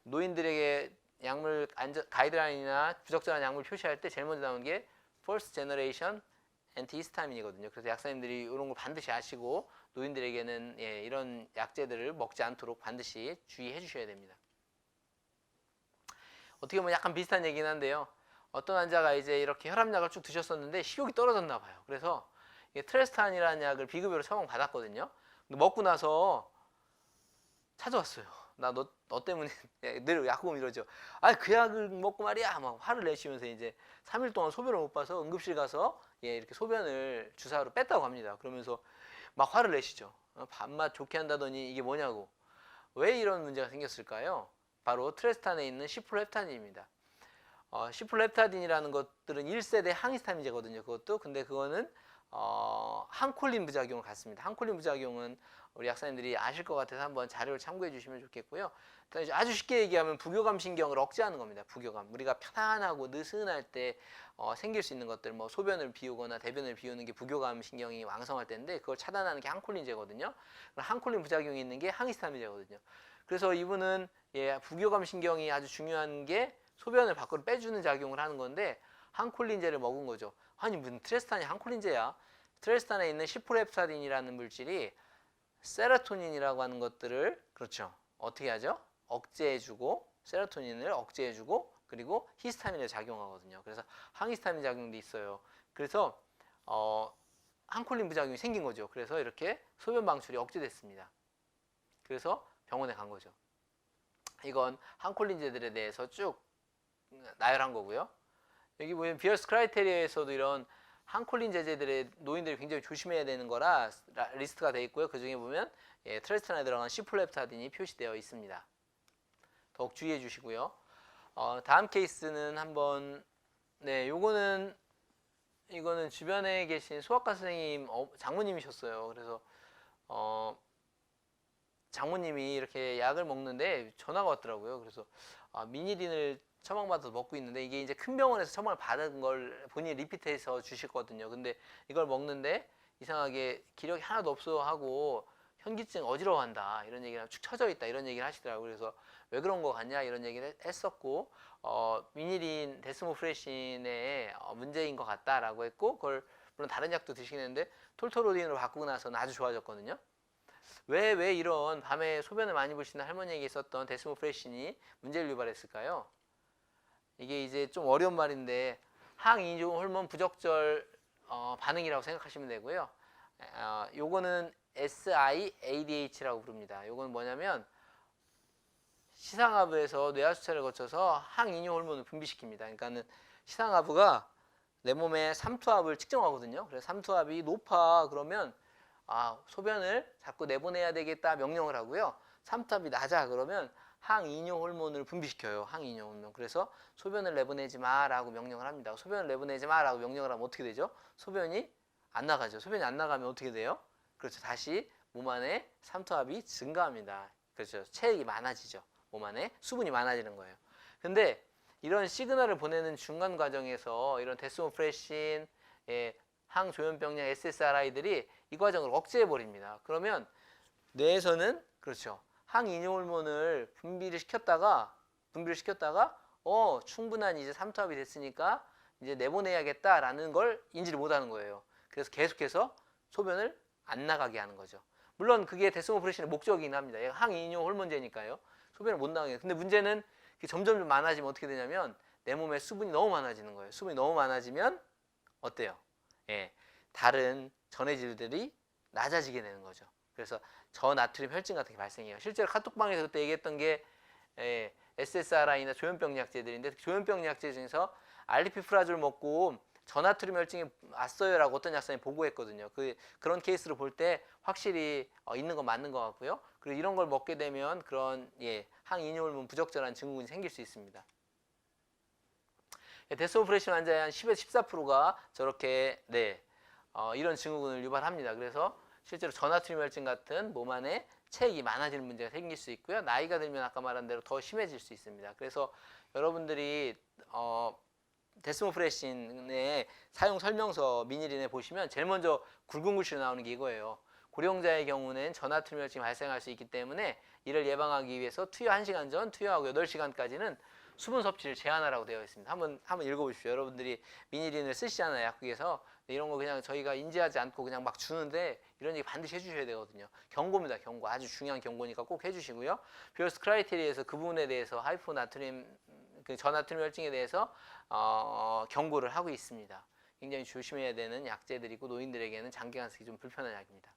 노인들에게 약물 가이드라인이나 부적절한 약물 표시할 때 제일 먼저 나오는 게 First Generation Antihistam이거든요. 그래서 약사님들이 이런 걸 반드시 아시고 노인들에게는 이런 약제들을 먹지 않도록 반드시 주의해 주셔야 됩니다. 어떻게 보면 약간 비슷한 얘기긴 한데요. 어떤 환자가 이제 이렇게 혈압약을 쭉 드셨었는데 식욕이 떨어졌나 봐요. 그래서 트레스탄이라는 약을 비급여로 처방 받았거든요. 근데 먹고 나서 찾아왔어요. 나 너 때문에 늘 약국은 이러죠. 그 약을 먹고 말이야 막 화를 내시면서 이제 3일 동안 소변을 못 봐서 응급실 가서 이렇게 소변을 주사로 뺐다고 합니다. 그러면서 막 화를 내시죠. 밥맛 좋게 한다더니 이게 뭐냐고. 왜 이런 문제가 생겼을까요? 바로 트레스탄에 있는 시플렙타딘입니다. 시플렙타딘이라는 것들은 1세대 항히스타민제거든요. 그것도. 근데 그거는 항콜린 부작용을 갖습니다. 항콜린 부작용은 우리 약사님들이 아실 것 같아서 한번 자료를 참고해 주시면 좋겠고요. 아주 쉽게 얘기하면 부교감 신경을 억제하는 겁니다. 부교감. 우리가 편안하고 느슨할 때 생길 수 있는 것들, 뭐 소변을 비우거나 대변을 비우는 게 부교감 신경이 왕성할 때인데 그걸 차단하는 게 항콜린제거든요. 항콜린 부작용이 있는 게 항히스타민제거든요. 그래서 이분은 부교감 신경이 아주 중요한 게 소변을 밖으로 빼주는 작용을 하는 건데 항콜린제를 먹은 거죠. 아니 무슨 트레스탄이 항콜린제야? 트레스탄에 있는 시프렙타딘이라는 물질이 세로토닌이라고 하는 것들을 그렇죠. 어떻게 하죠? 억제해주고 세로토닌을 억제해주고 그리고 히스타민을 작용하거든요. 그래서 항히스타민 작용도 있어요. 그래서 항콜린 부작용이 생긴 거죠. 그래서 이렇게 소변 방출이 억제됐습니다. 그래서 병원에 간 거죠. 이건 항콜린제들에 대해서 쭉 나열한 거고요. 여기 보면 비어스 크라이테리아에서도 이런 항콜린 제제들의 노인들이 굉장히 조심해야 되는 거라 리스트가 되어 있고요. 그 중에 보면 트레스탄에 들어간 시플렙타딘이 표시되어 있습니다. 더욱 주의해 주시고요. 다음 케이스는 한번 네, 이거는 주변에 계신 소아과 선생님 장모님이셨어요. 그래서 장모님이 이렇게 약을 먹는데 전화가 왔더라고요. 그래서 미니린을 처방받아서 먹고 있는데 이게 이제 큰 병원에서 처방을 받은 걸 본인이 리피트해서 주시거든요. 근데 이걸 먹는데 이상하게 기력이 하나도 없어 하고 현기증 어지러워한다 이런 얘기랑 축 처져 있다 이런 얘기를 하시더라고요. 그래서 왜 그런 거 같냐 이런 얘기를 했었고 미니린 데스모프레신의 문제인 것 같다라고 했고 그걸 물론 다른 약도 드시긴 했는데 톨토로딘으로 바꾸고 나서는 아주 좋아졌거든요. 왜 이런 밤에 소변을 많이 보시는 할머니에게 있었던 데스모프레신이 문제를 유발했을까요? 이게 이제 좀 어려운 말인데 항이뇨 호르몬 부적절 반응이라고 생각하시면 되고요. 요거는 SIADH라고 부릅니다. 요거는 뭐냐면 시상하부에서 뇌하수체를 거쳐서 항이뇨 호르몬을 분비시킵니다. 그러니까는 시상하부가 내 몸의 삼투압을 측정하거든요. 그래서 삼투압이 높아 그러면 소변을 자꾸 내보내야 되겠다 명령을 하고요. 삼투압이 낮아 그러면 항이뇨 호르몬을 분비시켜요. 항이뇨 호르몬. 그래서 소변을 내보내지 마라고 명령을 합니다. 소변을 내보내지 마라고 명령을 하면 어떻게 되죠? 소변이 안 나가죠. 소변이 안 나가면 어떻게 돼요? 그렇죠. 다시 몸 안에 삼투압이 증가합니다. 그렇죠. 체액이 많아지죠. 몸 안에 수분이 많아지는 거예요. 근데 이런 시그널을 보내는 중간 과정에서 이런 데스모프레신, 항조현병약 SSRI들이 이 과정을 억제해 버립니다. 그러면 뇌에서는 그렇죠. 항이뇨 호르몬을 분비를 시켰다가 충분한 이제 삼투압이 됐으니까 이제 내보내야겠다라는 걸 인지를 못하는 거예요. 그래서 계속해서 소변을 안 나가게 하는 거죠. 물론 그게 데스모프레신의 목적이긴 합니다. 얘가 항이뇨 호르몬제니까요. 소변을 못 나가게. 근데 문제는 점점 많아지면 어떻게 되냐면 내 몸에 수분이 너무 많아지는 거예요. 수분이 너무 많아지면 어때요? 다른 전해질들이 낮아지게 되는 거죠. 그래서 저나트륨 혈증 같은 게 발생해요. 실제로 카톡방에서 그때 얘기했던 게 SSRI나 조현병 약제들인데 조현병 약제 중에서 알리피프라졸 먹고 저나트륨 혈증이 왔어요라고 어떤 약사님이 보고했거든요. 그런 케이스를 볼 때 확실히 있는 건 맞는 것 같고요. 그리고 이런 걸 먹게 되면 그런 항이뇨 호르몬 부적절한 증후군이 생길 수 있습니다. 데스모프레신 환자의 한 10에서 14%가 저렇게 이런 증후군을 유발합니다. 그래서 실제로 저나트륨 혈증 같은 몸 안에 체액이 많아지는 문제가 생길 수 있고요. 나이가 들면 아까 말한 대로 더 심해질 수 있습니다. 그래서 여러분들이 데스모프레신의 사용 설명서 미니린에 보시면 제일 먼저 굵은 글씨로 나오는 게 이거예요. 고령자의 경우는 저나트륨 혈증이 발생할 수 있기 때문에 이를 예방하기 위해서 투여 1시간 전, 투여하고 8시간까지는 수분 섭취를 제한하라고 되어 있습니다. 한번 읽어보십시오. 여러분들이 미니린을 쓰시잖아요. 약국에서. 이런 거 그냥 저희가 인지하지 않고 그냥 막 주는데 이런 얘기 반드시 해주셔야 되거든요. 경고입니다. 경고. 아주 중요한 경고니까 꼭 해주시고요. 비어스 크라이테리에서 그 부분에 대해서 하이포나트륨, 저나트륨 혈증에 대해서 경고를 하고 있습니다. 굉장히 조심해야 되는 약제들이고 노인들에게는 장기간 쓰기 좀 불편한 약입니다.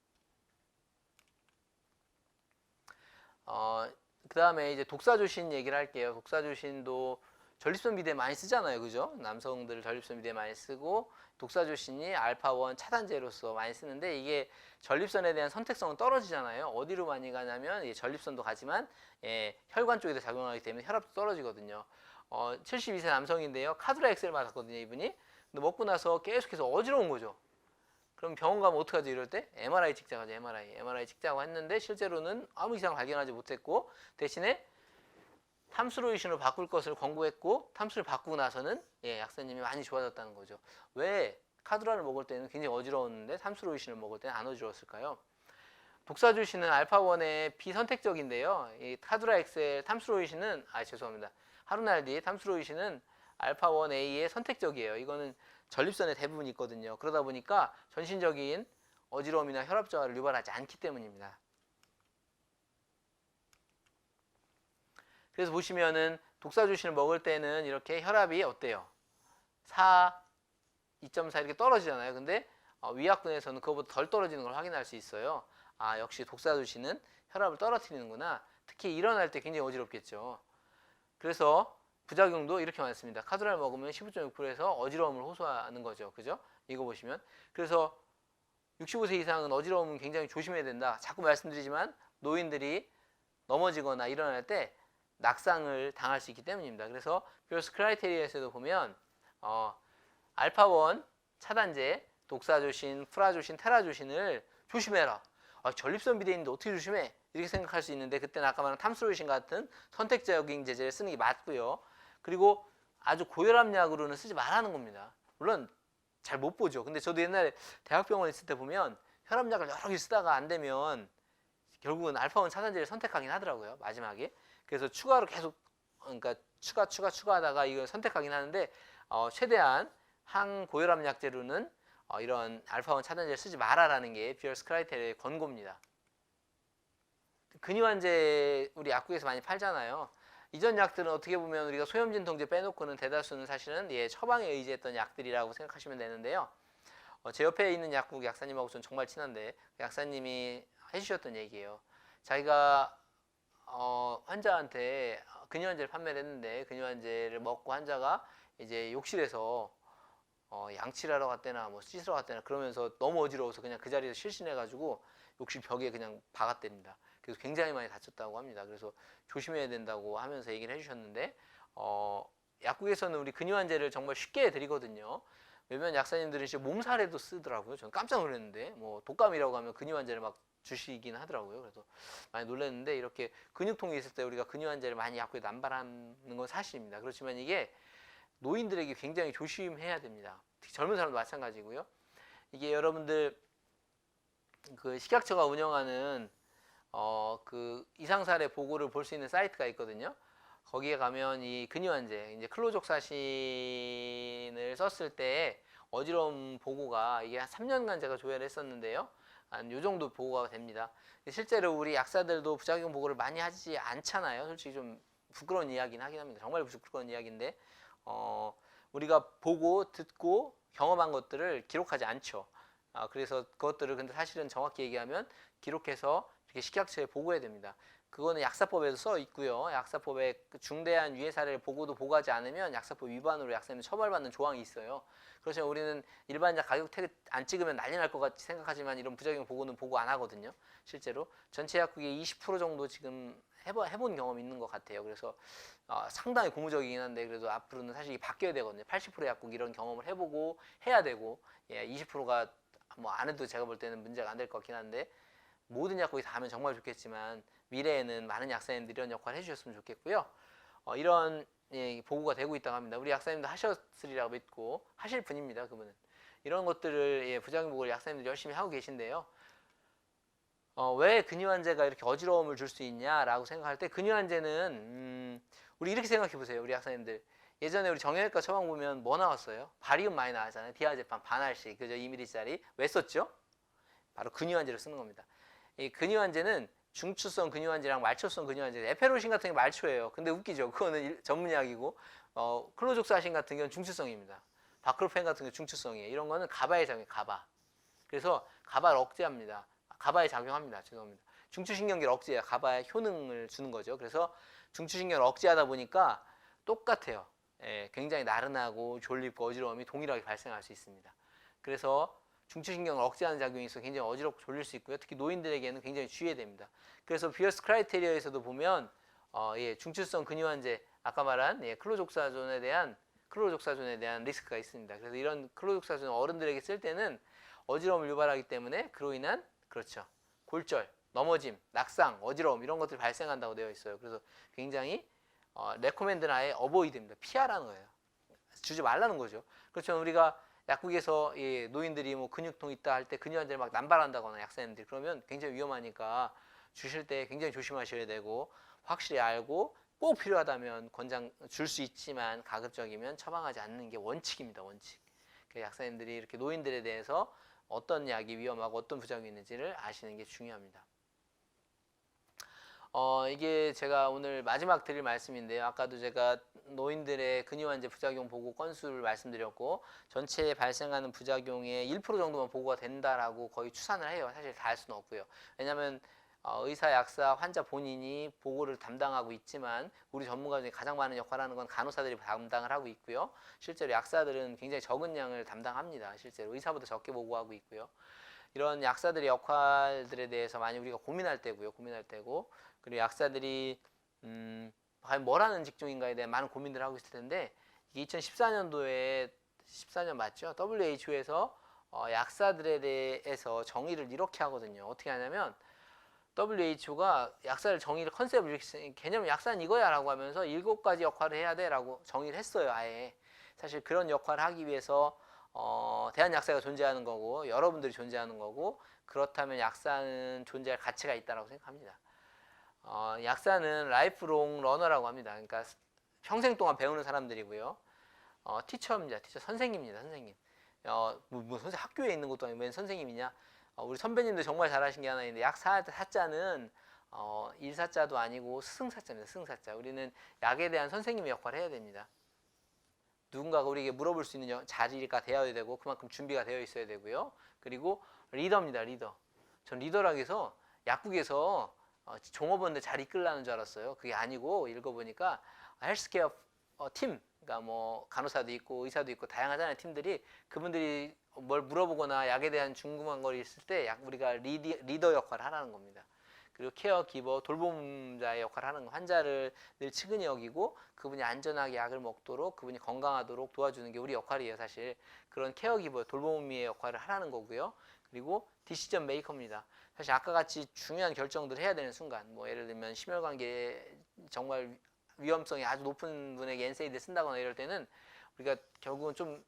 그 다음에 이제 독사조신 얘기를 할게요. 독사조신도 전립선 비대 많이 쓰잖아요. 그죠? 남성들 전립선 비대 많이 쓰고 독사조신이 알파1 차단제로서 많이 쓰는데 이게 전립선에 대한 선택성은 떨어지잖아요. 어디로 많이 가냐면 전립선도 가지만 혈관 쪽에도 작용하기 때문에 혈압도 떨어지거든요. 72세 남성인데요. 카드라 엑셀 맞았거든요. 이분이. 근데 먹고 나서 계속해서 어지러운 거죠. 그럼 병원 가면 어떡하지 이럴 때? MRI 찍자고 하죠. MRI 찍자고 했는데 실제로는 아무 이상 발견하지 못했고 대신에 탐스로이신으로 바꿀 것을 권고했고 탐스를 바꾸고 나서는 약사님이 많이 좋아졌다는 거죠. 왜 카드라를 먹을 때는 굉장히 어지러웠는데 탐스로이신을 먹을 때는 안 어지러웠을까요? 독사조신은 알파1의 비선택적인데요. 이 카드라 엑셀 탐스로이신은 죄송합니다. 하루날디 탐스로이신은 알파1A의 선택적이에요. 이거는 전립선에 대부분 있거든요. 그러다 보니까 전신적인 어지러움이나 혈압 저하를 유발하지 않기 때문입니다. 그래서 보시면은 독사조신을 먹을 때는 이렇게 혈압이 어때요? 4, 2.4 이렇게 떨어지잖아요. 근데 위약군에서는 그거보다 덜 떨어지는 걸 확인할 수 있어요. 역시 독사조신은 혈압을 떨어뜨리는구나. 특히 일어날 때 굉장히 어지럽겠죠. 그래서 부작용도 이렇게 많습니다. 카드라를 먹으면 15.6%에서 어지러움을 호소하는 거죠. 그죠? 이거 보시면. 그래서 65세 이상은 어지러움은 굉장히 조심해야 된다. 자꾸 말씀드리지만 노인들이 넘어지거나 일어날 때 낙상을 당할 수 있기 때문입니다. 그래서 비어스 크라이테리아에서도 보면 알파1 차단제, 독사조신, 프라조신, 테라조신을 조심해라. 전립선 비대인데 어떻게 조심해? 이렇게 생각할 수 있는데 그때는 아까 말한 탐스로이신 같은 선택적인 제제를 쓰는 게 맞고요. 그리고 아주 고혈압 약으로는 쓰지 말라는 겁니다. 물론 잘 못 보죠. 근데 저도 옛날에 대학병원에 있을 때 보면 혈압약을 여러 개 쓰다가 안 되면 결국은 알파1 차단제를 선택하긴 하더라고요. 마지막에. 그래서 추가로 계속 그러니까 추가하다가 이걸 선택하긴 하는데 최대한 항고혈압 약제로는 이런 알파1 차단제를 쓰지 마라라는 게 비얼스 크라이테리아의 권고입니다. 근위환제 우리 약국에서 많이 팔잖아요. 이전 약들은 어떻게 보면 우리가 소염진통제 빼놓고는 대다수는 사실은 처방에 의지했던 약들이라고 생각하시면 되는데요. 제 옆에 있는 약국 약사님하고 전 정말 친한데 그 약사님이 해주셨던 얘기예요. 자기가 환자한테 근위환제를 판매를 했는데 근위환제를 먹고 환자가 이제 욕실에서 양치를 하러 갔대나 뭐 씻으러 갔대나 그러면서 너무 어지러워서 그냥 그 자리에서 실신해가지고 욕실 벽에 그냥 박았답니다. 그래서 굉장히 많이 다쳤다고 합니다. 그래서 조심해야 된다고 하면서 얘기를 해주셨는데 약국에서는 우리 근위환제를 정말 쉽게 드리거든요. 몇몇 약사님들은 이제 몸살에도 쓰더라고요. 저는 깜짝 놀랐는데 뭐 독감이라고 하면 근위환제를 막 주시긴 하더라고요. 그래서 많이 놀랐는데 이렇게 근육통이 있을 때 우리가 근위환제를 많이 약국에 남발하는 건 사실입니다. 그렇지만 이게 노인들에게 굉장히 조심해야 됩니다. 특히 젊은 사람도 마찬가지고요. 이게 여러분들 그 식약처가 운영하는 그 이상사례 보고를 볼 수 있는 사이트가 있거든요. 거기에 가면 이 근위환제, 이제 클로족사신을 썼을 때 어지러움 보고가 이게 한 3년간 제가 조회를 했었는데요. 한 요 정도 보고가 됩니다. 실제로 우리 약사들도 부작용 보고를 많이 하지 않잖아요. 솔직히 좀 부끄러운 이야기는 하긴 합니다. 정말 부끄러운 이야기인데 우리가 보고 듣고 경험한 것들을 기록하지 않죠. 그래서 그것들을 근데 사실은 정확히 얘기하면 기록해서 이렇게 식약처에 보고해야 됩니다. 그거는 약사법에도 써 있고요. 약사법에 중대한 유해 사례를 보고도 보고하지 않으면 약사법 위반으로 약사님 처벌받는 조항이 있어요. 그렇지만 우리는 일반자 가격 태그 안 찍으면 난리 날 것 같이 생각하지만 이런 부작용 보고는 보고 안 하거든요. 실제로 전체 약국의 20% 정도 지금 해본 경험이 있는 것 같아요. 그래서 상당히 고무적이긴 한데 그래도 앞으로는 사실 바뀌어야 되거든요. 80% 약국 이런 경험을 해보고 해야 되고 20%가 뭐 안 해도 제가 볼 때는 문제가 안 될 것 같긴 한데 모든 약국이 다 하면 정말 좋겠지만 미래에는 많은 약사님들이 이런 역할을 해주셨으면 좋겠고요. 이런 보고가 되고 있다고 합니다. 우리 약사님도 하셨으리라고 믿고 하실 분입니다. 그분은 이런 것들을 부작용 보고를 약사님들이 열심히 하고 계신데요. 왜 근위환제가 이렇게 어지러움을 줄 수 있냐라고 생각할 때 근위환제는 우리 이렇게 생각해 보세요. 우리 약사님들 예전에 우리 정형외과 처방 보면 뭐 나왔어요? 바리um 많이 나왔잖아요. 디아제판 반알씩 그죠? 2ml짜리 왜 썼죠? 바로 근위환제를 쓰는 겁니다. 이 근위환제는 중추성 근위환제랑 말초성 근위환제, 에페로신 같은 게 말초예요. 근데 웃기죠. 그거는 전문약이고 클로족사신 같은 경우는 중추성입니다. 바크로펜 같은 경우는 중추성이에요. 이런 거는 가바에 작용해요. 가바. 그래서 가바를 억제합니다. 가바에 작용합니다. 죄송합니다. 중추신경계를 억제해요. 가바에 효능을 주는 거죠. 그래서 중추신경을 억제하다 보니까 똑같아요. 굉장히 나른하고 졸립고 어지러움이 동일하게 발생할 수 있습니다. 그래서 중추신경을 억제하는 작용이 있어서 굉장히 어지럽고 졸릴 수 있고요. 특히 노인들에게는 굉장히 주의해야 됩니다. 그래서 비어스 크라이테리아에서도 보면 중추성 근위환제 아까 말한 클로족사존에 대한 리스크가 있습니다. 그래서 이런 클로족사존 어른들에게 쓸 때는 어지러움을 유발하기 때문에 그로 인한 그렇죠. 골절, 넘어짐, 낙상, 어지러움 이런 것들이 발생한다고 되어 있어요. 그래서 굉장히 레코멘드는 아예 어보이드입니다. 피하라는 거예요. 주지 말라는 거죠. 그렇죠. 우리가 약국에서 노인들이 뭐 근육통 있다 할 때 근위환제를 막 남발한다거나 약사님들이 그러면 굉장히 위험하니까 주실 때 굉장히 조심하셔야 되고 확실히 알고 꼭 필요하다면 권장 줄 수 있지만 가급적이면 처방하지 않는 게 원칙입니다. 원칙. 그래서 약사님들이 이렇게 노인들에 대해서 어떤 약이 위험하고 어떤 부작용이 있는지를 아시는 게 중요합니다. 이게 제가 오늘 마지막 드릴 말씀인데요. 아까도 제가 노인들의 근위환제 부작용 보고 건수를 말씀드렸고 전체에 발생하는 부작용의 1% 정도만 보고가 된다라고 거의 추산을 해요. 사실 다 할 수는 없고요. 왜냐하면 의사, 약사, 환자 본인이 보고를 담당하고 있지만 우리 전문가 중에 가장 많은 역할을 하는 건 간호사들이 담당을 하고 있고요. 실제로 약사들은 굉장히 적은 양을 담당합니다. 실제로 의사보다 적게 보고하고 있고요. 이런 약사들의 역할들에 대해서 많이 우리가 고민할 때고요. 그리고 약사들이 과연 뭘 하는 직종인가에 대한 많은 고민들을 하고 있을 텐데 이게 2014년도에 14년 맞죠? WHO에서 약사들에 대해서 정의를 이렇게 하거든요. 어떻게 하냐면 WHO가 약사를 정의를 컨셉을 이렇게 개념 약사는 이거야라고 하면서 7가지 역할을 해야 돼라고 정의를 했어요. 아예 사실 그런 역할을 하기 위해서 대한약사가 존재하는 거고 여러분들이 존재하는 거고 그렇다면 약사는 존재할 가치가 있다고 생각합니다. 약사는 라이프롱 러너라고 합니다. 그러니까 평생 동안 배우는 사람들이고요. 티처입니다. 티처 선생님입니다. 선생님. 선생 학교에 있는 것도 아니고 웬 선생님이냐? 우리 선배님들 정말 잘하신 게 하나 있는데 약사자는 일사자도 아니고 스승사자입니다. 스승사자. 우리는 약에 대한 선생님의 역할을 해야 됩니다. 누군가가 우리에게 물어볼 수 있는 자리가 되어야 되고 그만큼 준비가 되어 있어야 되고요. 그리고 리더입니다. 리더. 전 리더라고 해서 약국에서 종업원들 잘 이끌라는 줄 알았어요. 그게 아니고 읽어보니까 헬스케어 팀, 그러니까 뭐 간호사도 있고 의사도 있고 다양하잖아요. 팀들이 그분들이 뭘 물어보거나 약에 대한 궁금한 거 있을 때 우리가 리더 역할을 하라는 겁니다. 그리고 케어 기버, 돌봄자의 역할을 하는 거. 환자를 늘 측은히 여기고 그분이 안전하게 약을 먹도록 그분이 건강하도록 도와주는 게 우리 역할이에요. 사실 그런 케어 기버, 돌봄이의 역할을 하라는 거고요. 그리고 디시전 메이커입니다. 사실 아까 같이 중요한 결정들을 해야 되는 순간, 뭐 예를 들면 심혈관계 정말 위험성이 아주 높은 분에게 엔세이드를 쓴다거나 이럴 때는 우리가 결국은 좀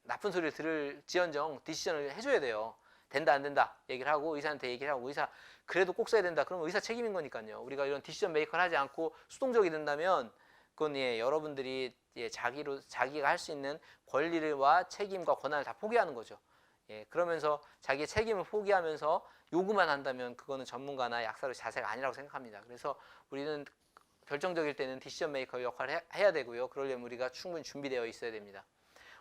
나쁜 소리를 들을지언정 디시전을 해줘야 돼요. 된다 안 된다 얘기를 하고 의사한테 얘기를 하고 의사 그래도 꼭 써야 된다. 그러면 의사 책임인 거니까요. 우리가 이런 디시전 메이커를 하지 않고 수동적이 된다면 그건 여러분들이 자기가 할 수 있는 권리와 책임과 권한을 다 포기하는 거죠. 그러면서 자기의 책임을 포기하면서 요구만 한다면 그거는 전문가나 약사의 자세가 아니라고 생각합니다. 그래서 우리는 결정적일 때는 디시전 메이커 역할을 해야 되고요. 그러려면 우리가 충분히 준비되어 있어야 됩니다.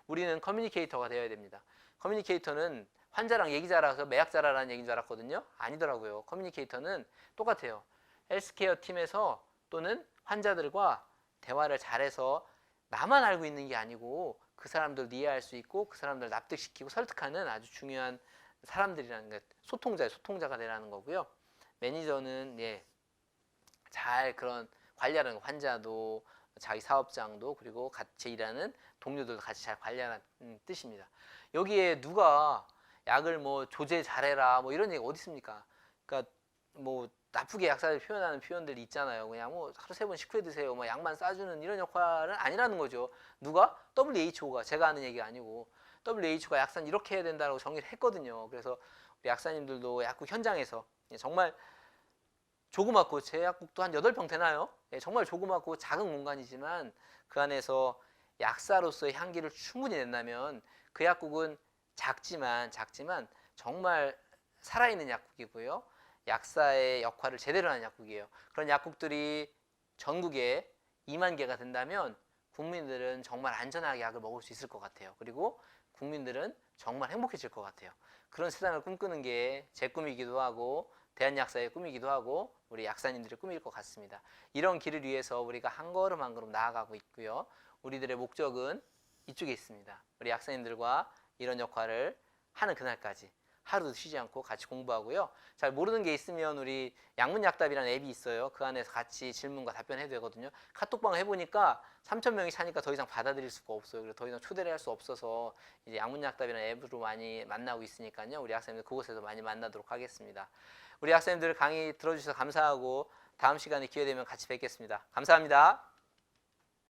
우리는 커뮤니케이터가 되어야 됩니다. 커뮤니케이터는 환자랑 얘기 잘해서 매약 잘하라는 얘기인 줄 알았거든요. 아니더라고요. 커뮤니케이터는 똑같아요. 헬스케어 팀에서 또는 환자들과 대화를 잘해서 나만 알고 있는 게 아니고 그 사람들 이해할 수 있고 그 사람들 납득시키고 설득하는 아주 중요한 사람들이라는 게 소통자가 되라는 거고요. 매니저는 잘 그런 관리하는 환자도 자기 사업장도 그리고 같이 일하는 동료들도 같이 잘 관리하는 뜻입니다. 여기에 누가 약을 뭐 조제 잘해라 뭐 이런 얘기 어디 있습니까? 그러니까 뭐 나쁘게 약사를 표현하는 표현들이 있잖아요. 그냥 뭐 하루 3번 식후에 드세요. 뭐 약만 싸주는 이런 역할은 아니라는 거죠. 누가? WHO가 제가 하는 얘기가 아니고 WHO가 약사는 이렇게 해야 된다고 정의를 했거든요. 그래서 우리 약사님들도 약국 현장에서 정말 조그맣고 제 약국도 한 8평 되나요? 정말 조그맣고 작은 공간이지만 그 안에서 약사로서의 향기를 충분히 낸다면 그 약국은 작지만 정말 살아있는 약국이고요. 약사의 역할을 제대로 하는 약국이에요. 그런 약국들이 전국에 2만 개가 된다면 국민들은 정말 안전하게 약을 먹을 수 있을 것 같아요. 그리고 국민들은 정말 행복해질 것 같아요. 그런 세상을 꿈꾸는 게 제 꿈이기도 하고 대한약사의 꿈이기도 하고 우리 약사님들의 꿈일 것 같습니다. 이런 길을 위해서 우리가 한 걸음 한 걸음 나아가고 있고요. 우리들의 목적은 이쪽에 있습니다. 우리 약사님들과 이런 역할을 하는 그날까지 하루도 쉬지 않고 같이 공부하고요. 잘 모르는 게 있으면 우리 약문약답이라는 앱이 있어요. 그 안에서 같이 질문과 답변해도 되거든요. 카톡방 해보니까 3,000명이 차니까 더 이상 받아들일 수가 없어요. 그래서 더 이상 초대를 할 수 없어서 이제 약문약답이라는 앱으로 많이 만나고 있으니까요. 우리 학생들 그곳에서 많이 만나도록 하겠습니다. 우리 학생들 강의 들어주셔서 감사하고 다음 시간에 기회 되면 같이 뵙겠습니다. 감사합니다.